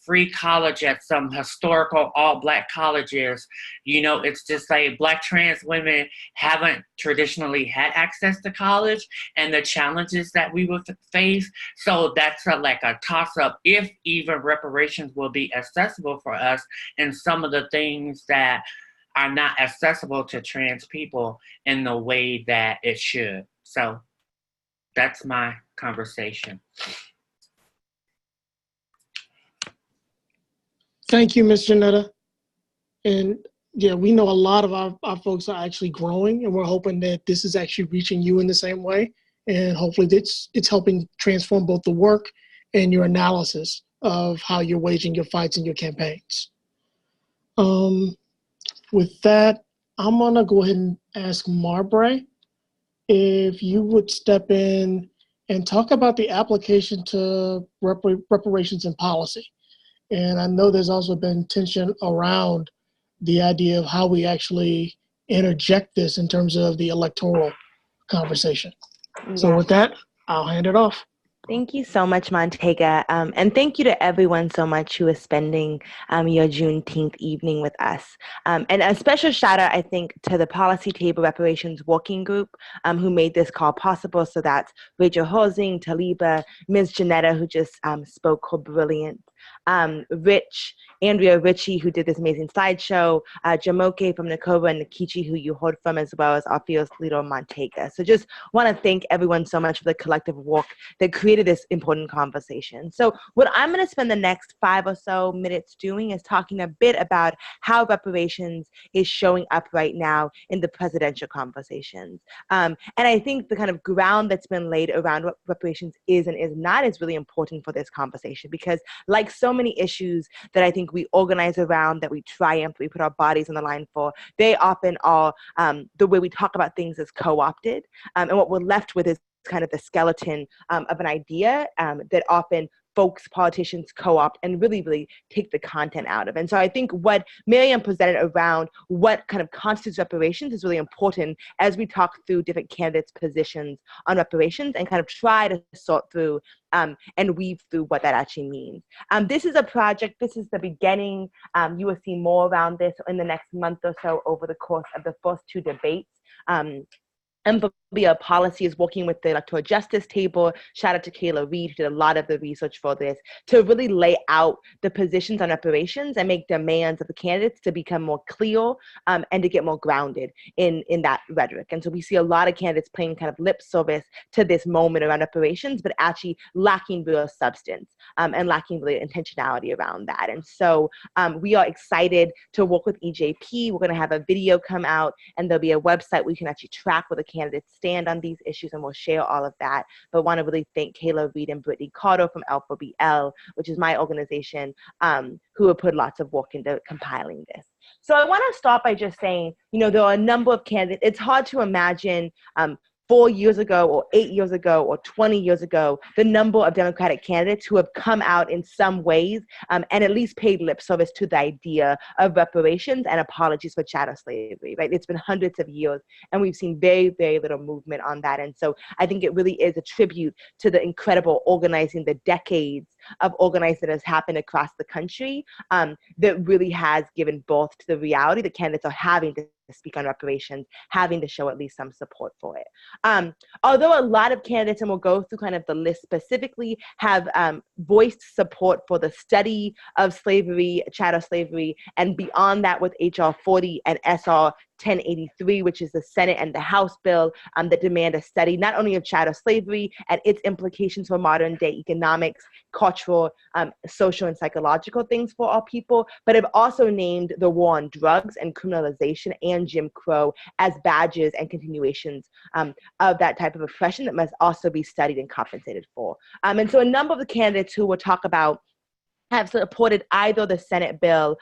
free college at some historical all Black colleges, it's just Black trans women haven't traditionally had access to college and the challenges that we would face. So that's a toss up if even reparations will be accessible for us, and some of the things that are not accessible to trans people in the way that it should. So that's my conversation. Thank you, Ms. Janetta. And yeah, we know a lot of our folks are actually growing, and we're hoping that this is actually reaching you in the same way. And hopefully it's helping transform both the work and your analysis of how you're waging your fights and your campaigns. With that, I'm gonna go ahead and ask Marbre if you would step in and talk about the application to reparations and policy. And I know there's also been tension around the idea of how we actually interject this in terms of the electoral conversation. Yeah. So with that, I'll hand it off. Thank you so much, Montega. And thank you to everyone so much who is spending your Juneteenth evening with us. And a special shout out, I think, to the Policy Table Reparations Working Group who made this call possible. So that's Rachel Hosing, Taliba, Ms. Janetta, who just spoke her brilliant, Rich, Andrea Ritchie, who did this amazing slideshow, Jamoke from Nakova, and Nikichi, who you heard from, as well as our fearless leader, Montega. So just want to thank everyone so much for the collective work that created this important conversation. So what I'm going to spend the next 5 or so minutes doing is talking a bit about how reparations is showing up right now in the presidential conversations. And I think the kind of ground that's been laid around what reparations is and is not is really important for this conversation, because like so many issues that I think we organize around, that we triumph, we put our bodies on the line for, they often are, the way we talk about things is co-opted. And what we're left with is kind of the skeleton of an idea that often folks, politicians co-opt and really take the content out of. And so I think what Miriam presented around what kind of constitutes reparations is really important as we talk through different candidates' positions on reparations and kind of try to sort through and weave through what that actually means. This is a project, this is the beginning. You will see more around this in the next month or so over the course of the first 2 debates. MVIA policy is working with the Electoral Justice Table. Shout out to Kayla Reed, who did a lot of the research for this, to really lay out the positions on reparations and make demands of the candidates to become more clear and to get more grounded in that rhetoric. And so we see a lot of candidates paying kind of lip service to this moment around reparations, but actually lacking real substance and lacking real intentionality around that. And so we are excited to work with EJP. We're going to have a video come out, and there'll be a website where you can actually track where the candidates stand on these issues, and we'll share all of that. But want to really thank Kayla Reed and Brittany Carter from L4BL, which is my organization, who have put lots of work into compiling this. So I want to start by just saying, there are a number of candidates. It's hard to imagine 4 years ago or 8 years ago or 20 years ago, the number of Democratic candidates who have come out in some ways and at least paid lip service to the idea of reparations and apologies for chattel slavery, right? It's been hundreds of years, and we've seen very, very little movement on that. And so I think it really is a tribute to the incredible organizing, the decades of organizing that has happened across the country that really has given birth to the reality that candidates are having to speak on reparations, having to show at least some support for it. Although a lot of candidates, and we'll go through kind of the list specifically, have voiced support for the study of slavery, chattel slavery, and beyond that with HR 40 and SR 1083, which is the Senate and the House bill that demand a study not only of chattel slavery and its implications for modern day economics, cultural, social, and psychological things for our people, but have also named the war on drugs and criminalization and Jim Crow as badges and continuations of that type of oppression that must also be studied and compensated for. And so a number of the candidates who we'll talk about have supported either the Senate bill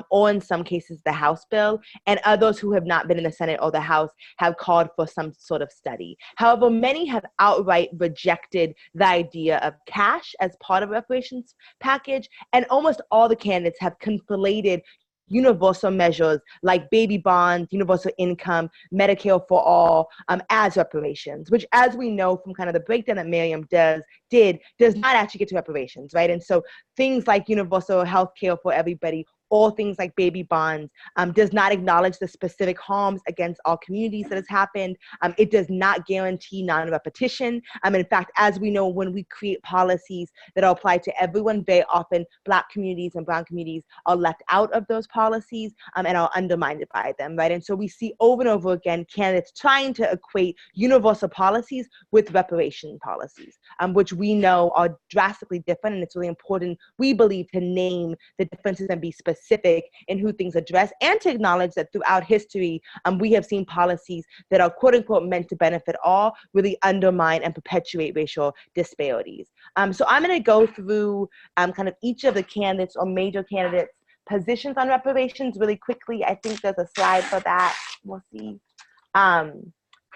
or in some cases the House bill, and others who have not been in the Senate or the House have called for some sort of study. However, many have outright rejected the idea of cash as part of a reparations package, and almost all the candidates have conflated universal measures like baby bonds, universal income, Medicare for all as reparations, which, as we know from kind of the breakdown that Miriam does not actually get to reparations, right? And so things like universal health care for everybody, or things like baby bonds, does not acknowledge the specific harms against all communities that has happened. It does not guarantee non-repetition. In fact, as we know, when we create policies that are applied to everyone, very often Black communities and brown communities are left out of those policies and are undermined by them, right? And so we see over and over again candidates trying to equate universal policies with reparation policies, which we know are drastically different. And it's really important, we believe, to name the differences and be specific in who things address, and to acknowledge that throughout history, we have seen policies that are quote unquote meant to benefit all really undermine and perpetuate racial disparities. So I'm going to go through kind of each of the candidates or major candidates' positions on reparations really quickly. I think there's a slide for that. We'll see.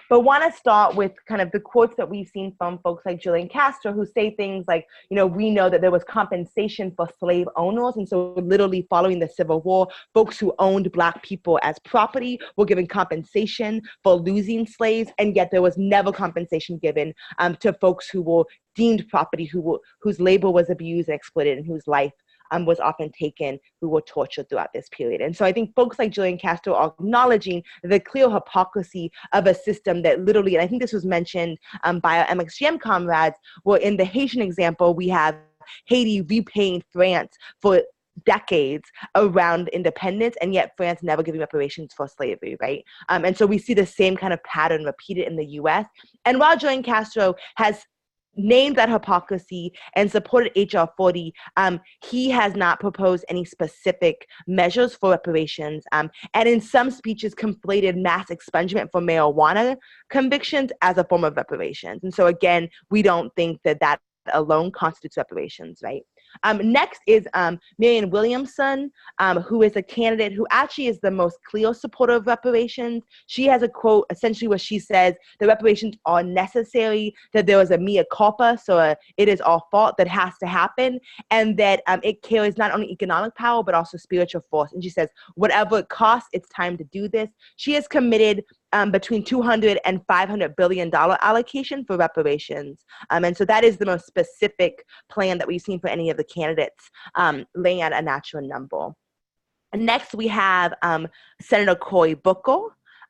But want to start with kind of the quotes that we've seen from folks like Julian Castro, who say things like, we know that there was compensation for slave owners. And so literally following the Civil War, folks who owned Black people as property were given compensation for losing slaves. And yet there was never compensation given to folks who were deemed property, whose labor was abused and exploited, and whose life was often taken, who were tortured throughout this period. And so I think folks like Julian Castro are acknowledging the clear hypocrisy of a system that literally, and I think this was mentioned by our MXGM comrades, where in the Haitian example, we have Haiti repaying France for decades around independence, and yet France never giving reparations for slavery, right? And so we see the same kind of pattern repeated in the US. And while Julian Castro has named that hypocrisy and supported HR 40, he has not proposed any specific measures for reparations, and in some speeches conflated mass expungement for marijuana convictions as a form of reparations. And so again, we don't think that alone constitutes reparations, right? Next is Marianne Williamson, who is a candidate who actually is the most clear supporter of reparations. She has a quote essentially where she says the reparations are necessary, that there was a mea culpa, so it is our fault that has to happen, and that it carries not only economic power but also spiritual force. And she says, whatever it costs, it's time to do this. She has committed between $200 and $500 billion allocation for reparations. And so that is the most specific plan that we've seen for any of the candidates, laying out a natural number. And next we have Senator Cory Booker,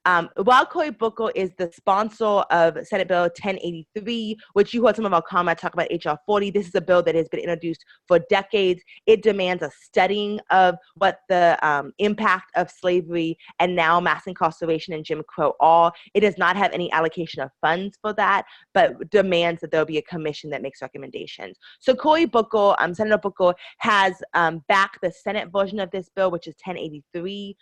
While Cory Booker is the sponsor of Senate Bill 1083, which you heard some of our comrades talk about HR 40, this is a bill that has been introduced for decades. It demands a studying of what the impact of slavery and now mass incarceration and Jim Crow are. It does not have any allocation of funds for that, but demands that there be a commission that makes recommendations. So Cory Booker, Senator Booker, has backed the Senate version of this bill, which is 1083.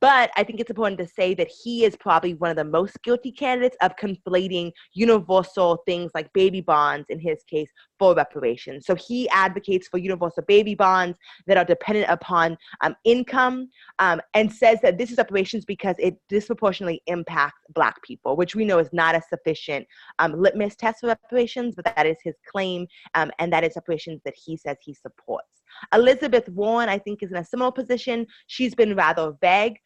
But I think it's important to say that he is probably one of the most guilty candidates of conflating universal things like baby bonds, in his case, for reparations. So he advocates for universal baby bonds that are dependent upon income, and says that this is reparations because it disproportionately impacts Black people, which we know is not a sufficient litmus test for reparations, but that is his claim, and that is reparations that he says he supports. Elizabeth Warren, I think, is in a similar position. She's been rather vague.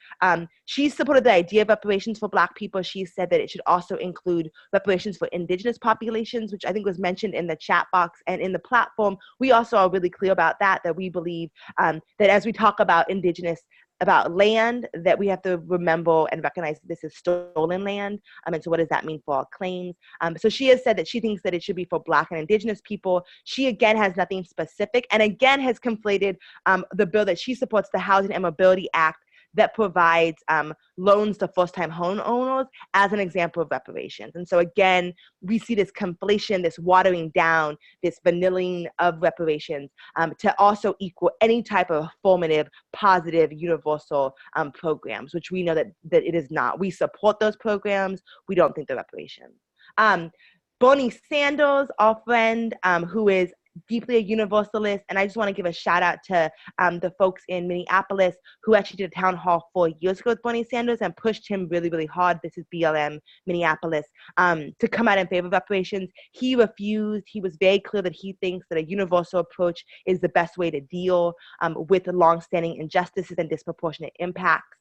She supported the idea of reparations for Black people. She said that it should also include reparations for indigenous populations, which I think was mentioned in the chat box and in the platform. We also are really clear about that we believe that as we talk about about land, that we have to remember and recognize that this is stolen land. And so what does that mean for our claims? So she has said that she thinks that it should be for Black and indigenous people. She, again, has nothing specific, and again has conflated the bill that she supports, the Housing and Mobility Act, that provides loans to first-time homeowners as an example of reparations. And so again, we see this conflation, this watering down, this vanilling of reparations to also equal any type of formative, positive, universal programs, which we know that it is not. We support those programs. We don't think they're reparations. Bernie Sanders, our friend, who is deeply a universalist, and I just want to give a shout out to the folks in Minneapolis who actually did a town hall 4 years ago with Bernie Sanders and pushed him really, really hard. This is BLM Minneapolis, to come out in favor of reparations. He refused. He was very clear that he thinks that a universal approach is the best way to deal with the longstanding injustices and disproportionate impacts.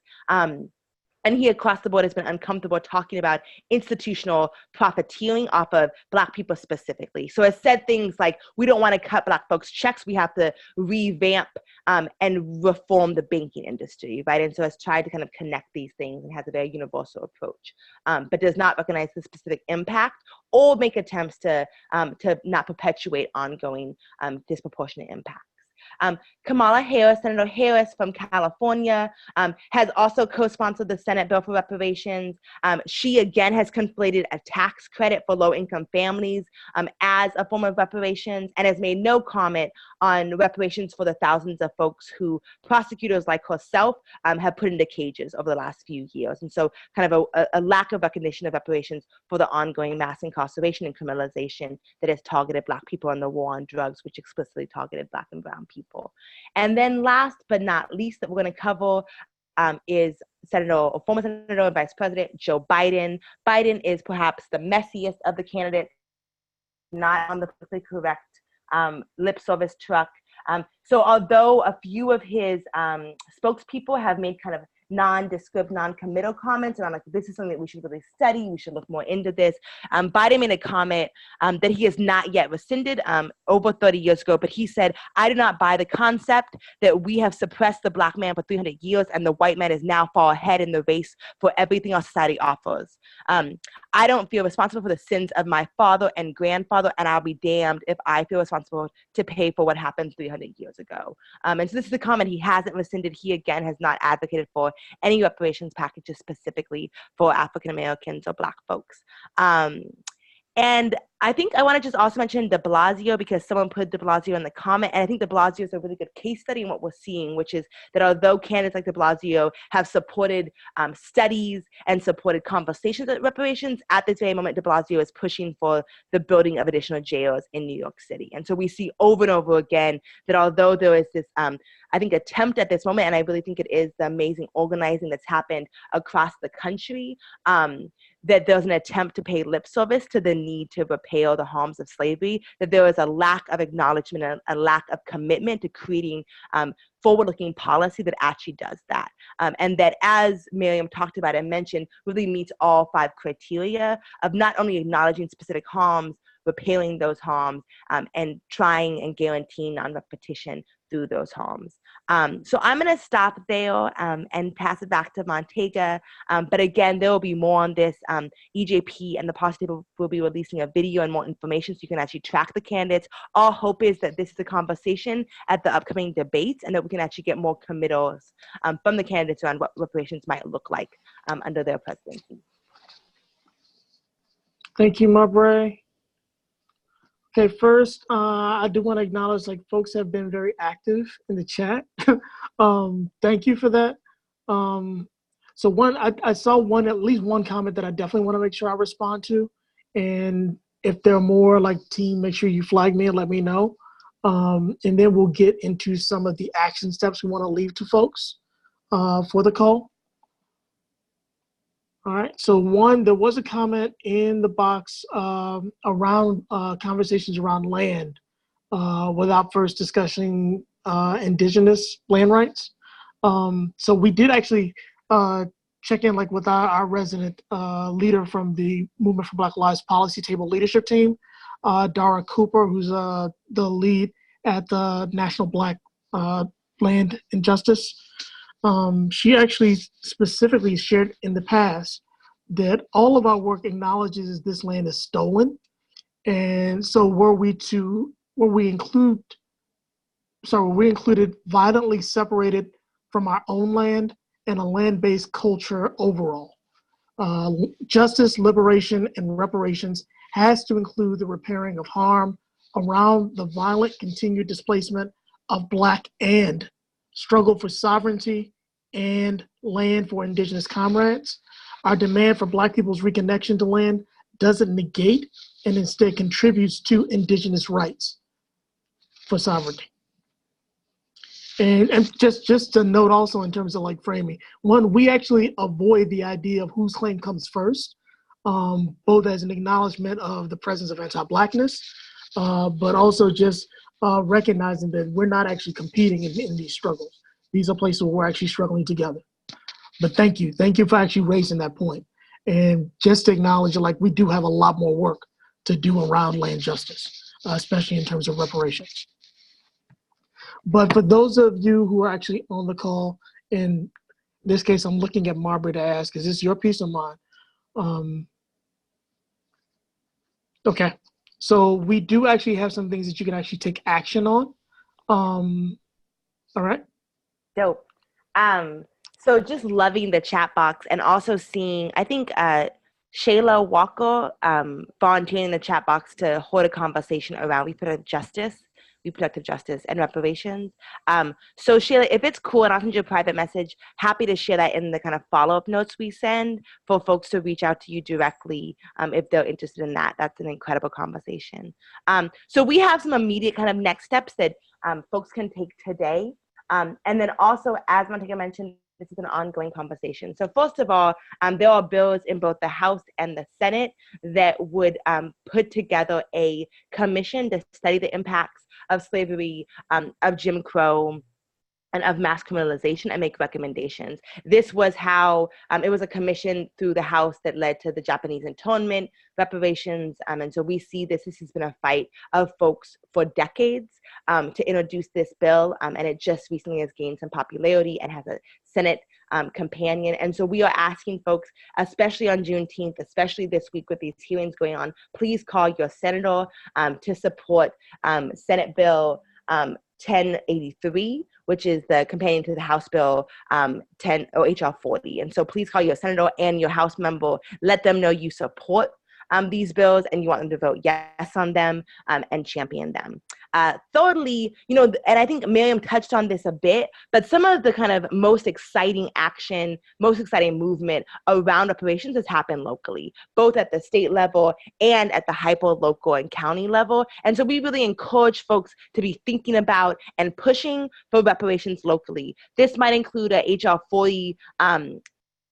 And he, across the board, has been uncomfortable talking about institutional profiteering off of Black people specifically. So has said things like, we don't want to cut Black folks' checks. We have to revamp and reform the banking industry, right? And so has tried to kind of connect these things and has a very universal approach, but does not recognize the specific impact or make attempts to not perpetuate ongoing disproportionate impact. Kamala Harris, Senator Harris from California, has also co-sponsored the Senate bill for reparations. She again has conflated a tax credit for low-income families as a form of reparations, and has made no comment on reparations for the thousands of folks who prosecutors like herself have put into cages over the last few years. And so kind of a lack of recognition of reparations for the ongoing mass incarceration and criminalization that has targeted Black people in the war on drugs, which explicitly targeted Black and brown people. And then last but not least that we're going to cover is former Senator and Vice President Joe Biden. Biden is perhaps the messiest of the candidates, not on the politically correct lip service truck. So although a few of his spokespeople have made kind of nondescript, non-committal comments around like, this is something that we should really study, we should look more into this. Biden made a comment that he has not yet rescinded over 30 years ago, but he said, I do not buy the concept that we have suppressed the Black man for 300 years and the white man is now far ahead in the race for everything our society offers. I don't feel responsible for the sins of my father and grandfather, and I'll be damned if I feel responsible to pay for what happened 300 years ago. And so this is a comment he hasn't rescinded. He, again, has not advocated for any reparations packages specifically for African Americans or Black folks. And I think I want to just also mention de Blasio, because someone put de Blasio in the comment, and I think de Blasio is a really good case study in what we're seeing, which is that although candidates like de Blasio have supported studies and supported conversations at reparations, at this very moment de Blasio is pushing for the building of additional jails in New York City. And so we see over and over again that although there is this, I think, attempt at this moment, and I really think it is the amazing organizing that's happened across the country, that there's an attempt to pay lip service to the need to repeal the harms of slavery, that there is a lack of acknowledgement and a lack of commitment to creating forward-looking policy that actually does that. And that, as Miriam talked about and mentioned, really meets all 5 criteria of not only acknowledging specific harms, repairing those harms, and trying and guaranteeing non-repetition through those harms. So I'm going to stop there and pass it back to Montega. But again, there will be more on this. EJP and the policy table will be releasing a video and more information so you can actually track the candidates. Our hope is that this is a conversation at the upcoming debates and that we can actually get more committals from the candidates around what reparations might look like under their presidency. Thank you, Marbre. Okay, first, I do want to acknowledge like folks have been very active in the chat. Thank you for that. So one, I saw at least one comment that I definitely want to make sure I respond to. And if there are more like team, make sure you flag me and let me know. And then we'll get into some of the action steps we want to leave to folks for the call. All right, so one, there was a comment in the box around conversations around land without first discussing indigenous land rights. So we did actually check in like with our resident leader from the Movement for Black Lives Policy Table leadership team, Dara Cooper, who's the lead at the National Black Land and Justice. She actually specifically shared in the past that all of our work acknowledges this land is stolen. And so were we included violently separated from our own land and a land-based culture overall. Justice, liberation, and reparations has to include the repairing of harm around the violent continued displacement of Black and struggle for sovereignty and land for indigenous comrades. Our demand for Black people's reconnection to land doesn't negate and instead contributes to indigenous rights for sovereignty. And just to note also in terms of like framing, one, we actually avoid the idea of whose claim comes first, both as an acknowledgement of the presence of anti-Blackness, but also just recognizing that we're not actually competing in these struggles. These are places where we're actually struggling together. But thank you for actually raising that point. And just to acknowledge like we do have a lot more work to do around land justice, especially in terms of reparations. But for those of you who are actually on the call, in this case, I'm looking at Marbury to ask, is this your piece or mine? Okay, so we do actually have some things that you can actually take action on. All right. Dope. So just loving the chat box and also seeing, I think Shayla Walker volunteering in the chat box to hold a conversation around reproductive justice and reparations. So Shayla, if it's cool and I'll send you a private message, happy to share that in the kind of follow-up notes we send for folks to reach out to you directly if they're interested in that. That's an incredible conversation. So we have some immediate kind of next steps that folks can take today. And then also, as Montega mentioned, this is an ongoing conversation. So first of all, there are bills in both the House and the Senate that would put together a commission to study the impacts of slavery, of Jim Crow, and of mass criminalization and make recommendations. This was how, it was a commission through the House that led to the Japanese internment, reparations, and so we see this has been a fight of folks for decades to introduce this bill, and it just recently has gained some popularity and has a Senate companion. And so we are asking folks, especially on Juneteenth, especially this week with these hearings going on, please call your senator to support Senate Bill 1083, which is the companion to the House Bill 10 or HR 40. And so please call your senator and your House member, let them know you support these bills and you want them to vote yes on them and champion them. Thirdly, and I think Miriam touched on this a bit, but some of the kind of most exciting action, most exciting movement around reparations has happened locally, both at the state level and at the hyper-local and county level. And so we really encourage folks to be thinking about and pushing for reparations locally. This might include a HR 40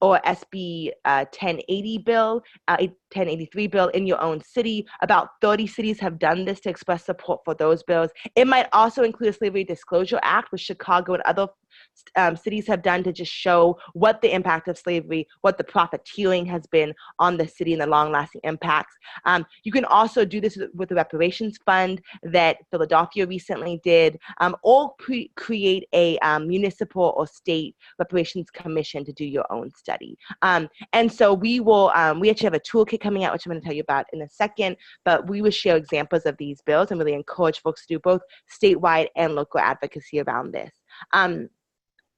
or SB 1080 bill, 1083 bill in your own city. About 30 cities have done this to express support for those bills. It might also include a Slavery Disclosure Act, which Chicago and other cities have done to just show what the impact of slavery, what the profiteering has been on the city and the long-lasting impacts. You can also do this with the reparations fund that Philadelphia recently did, or create a municipal or state reparations commission to do your own study. And so we will, we actually have a toolkit coming out, which I'm going to tell you about in a second, but we will share examples of these bills and really encourage folks to do both statewide and local advocacy around this.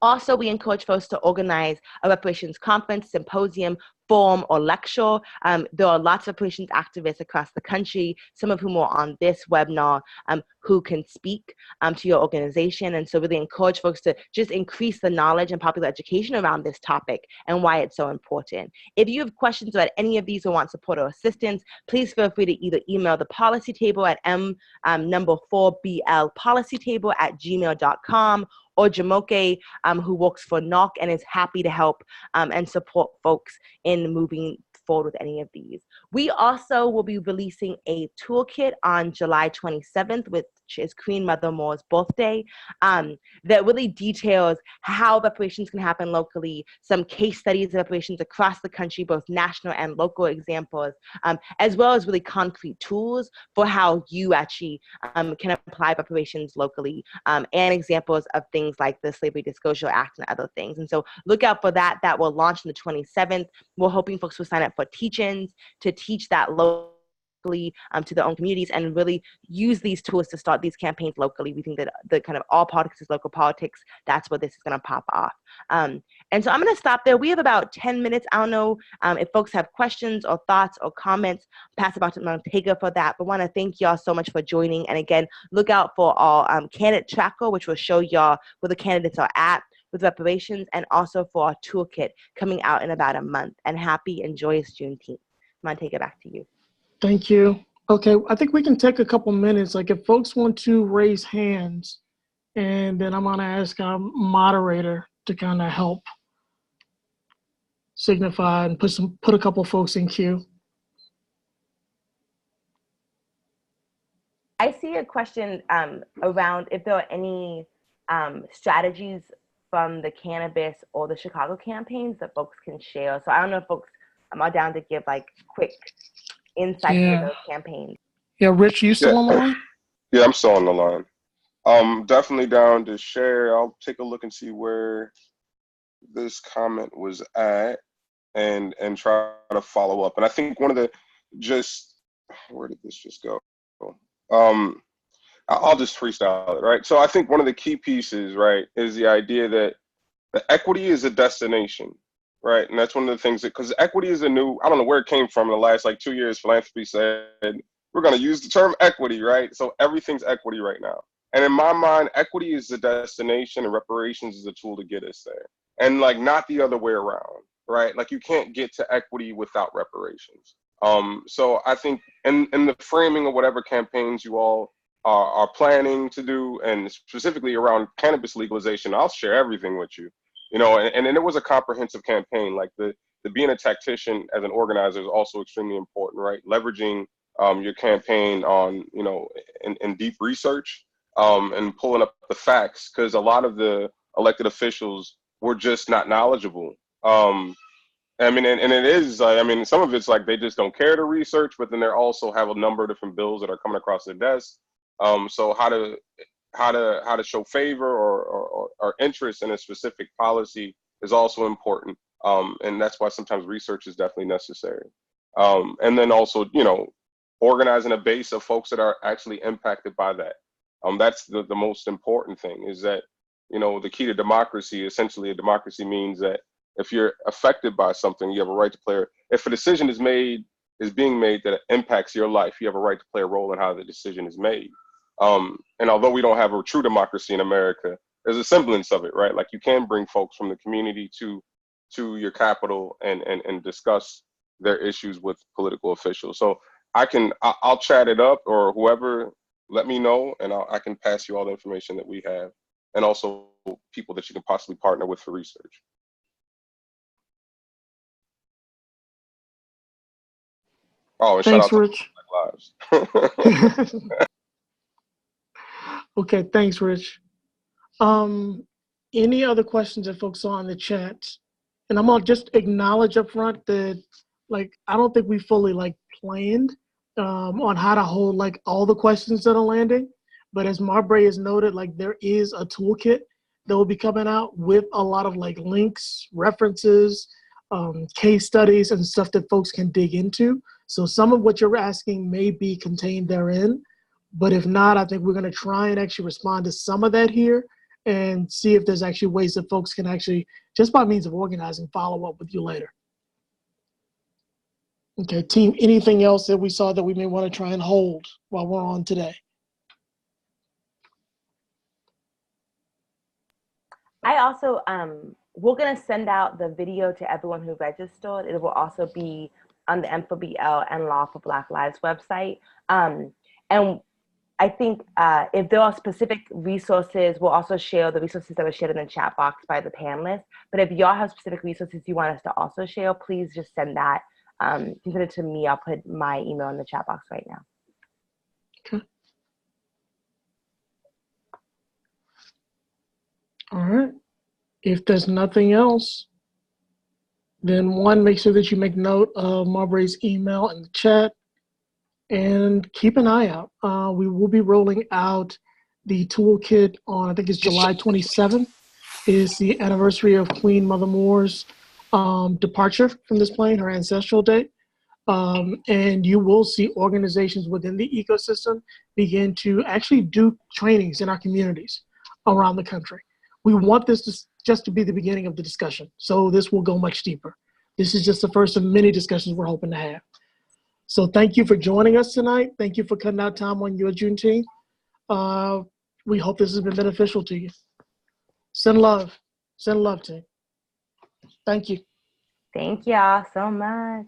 Also, we encourage folks to organize a reparations conference, symposium, forum, or lecture. There are lots of reparations activists across the country, some of whom are on this webinar, who can speak to your organization. And so really encourage folks to just increase the knowledge and popular education around this topic and why it's so important. If you have questions about any of these or want support or assistance, please feel free to either email the policy table at m4blpolicytable@gmail.com, or Jamoke, who works for NOC and is happy to help and support folks in moving forward with any of these. We also will be releasing a toolkit on July 27th, which is Queen Mother Moore's birthday, that really details how reparations can happen locally, some case studies of reparations across the country, both national and local examples, as well as really concrete tools for how you actually can apply reparations locally, and examples of things like the Slavery Disclosure Act and other things. And so look out for that. That will launch on the 27th. We're hoping folks will sign up for teach-ins to teach that locally to their own communities and really use these tools to start these campaigns locally. We think that the kind of all politics is local politics. That's where this is going to pop off. And so I'm going to stop there. We have about 10 minutes. I don't know if folks have questions or thoughts or comments. Pass about to Montega for that. But want to thank y'all so much for joining. And again, look out for our candidate tracker, which will show y'all where the candidates are at with reparations, and also for our toolkit coming out in about a month. And happy and joyous Juneteenth. Montega, back to you. Thank you. Okay, I think we can take a couple minutes. Like if folks want to raise hands, and then I'm gonna ask our moderator to kind of help signify and put a couple folks in queue. I see a question around if there are any strategies from the cannabis or the Chicago campaigns that folks can share. So I don't know if folks are down to give like quick insights into those campaigns. Yeah, Rich, you still on the line? Yeah, I'm still on the line. Definitely down to share. I'll take a look and see where this comment was at and try to follow up. And I think one of the where did this just go? I'll just freestyle it, right? So I think one of the key pieces, right, is the idea that the equity is a destination, right? And that's one of the things because equity is I don't know where it came from in the last like 2 years, philanthropy said, we're going to use the term equity, right? So everything's equity right now. And in my mind, equity is the destination and reparations is a tool to get us there. And like not the other way around, right? Like you can't get to equity without reparations. So I think in the framing of whatever campaigns you all are planning to do, and specifically around cannabis legalization, I'll share everything with you. You know, and it was a comprehensive campaign. Like the being a tactician as an organizer is also extremely important, right? Leveraging your campaign on, you know, in deep research and pulling up the facts, because a lot of the elected officials were just not knowledgeable. I mean, and it is, I mean, some of it's like they just don't care to research, but then they also have a number of different bills that are coming across their desk. So how to show favor or interest in a specific policy is also important. And that's why sometimes research is definitely necessary. And then also, you know, organizing a base of folks that are actually impacted by that. That's the most important thing, is that, you know, the key to democracy, essentially a democracy means that if you're affected by something, you have a right to play. If a decision is being made that impacts your life, you have a right to play a role in how the decision is made. And although we don't have a true democracy in America, there's a semblance of it, right? Like you can bring folks from the community to your capital and discuss their issues with political officials. So I'll chat it up, or whoever, let me know, and I can pass you all the information that we have, and also people that you can possibly partner with for research. Oh, and thanks, shout out Rich. to Black Lives. Okay, thanks, Rich. any other questions that folks saw in the chat? And I'm gonna just acknowledge up front that, like, I don't think we fully like planned on how to hold like all the questions that are landing. But as Marbury has noted, like there is a toolkit that will be coming out with a lot of like links, references, case studies, and stuff that folks can dig into. So some of what you're asking may be contained therein, but if not, I think we're going to try and actually respond to some of that here and see if there's actually ways that folks can actually, just by means of organizing, follow up with you later. Okay, team, anything else that we saw that we may want to try and hold while we're on today? I also, we're going to send out the video to everyone who registered. It will also be on the M4BL and Law for Black Lives website. And I think if there are specific resources, we'll also share the resources that were shared in the chat box by the panelists. But if y'all have specific resources you want us to also share, please just send that. You can send it to me. I'll put my email in the chat box right now. Okay. All right. If there's nothing else, then one, make sure that you make note of Marbury's email in the chat and keep an eye out. We will be rolling out the toolkit on, I think it's July 27th, is the anniversary of Queen Mother Moore's departure from this plane, her ancestral date. And you will see organizations within the ecosystem begin to actually do trainings in our communities around the country. We want this to just to be the beginning of the discussion. So this will go much deeper. This is just the first of many discussions we're hoping to have. So thank you for joining us tonight. Thank you for cutting out time on your Juneteenth. We hope this has been beneficial to you. Send love. Send love, team. Thank you. Thank y'all so much.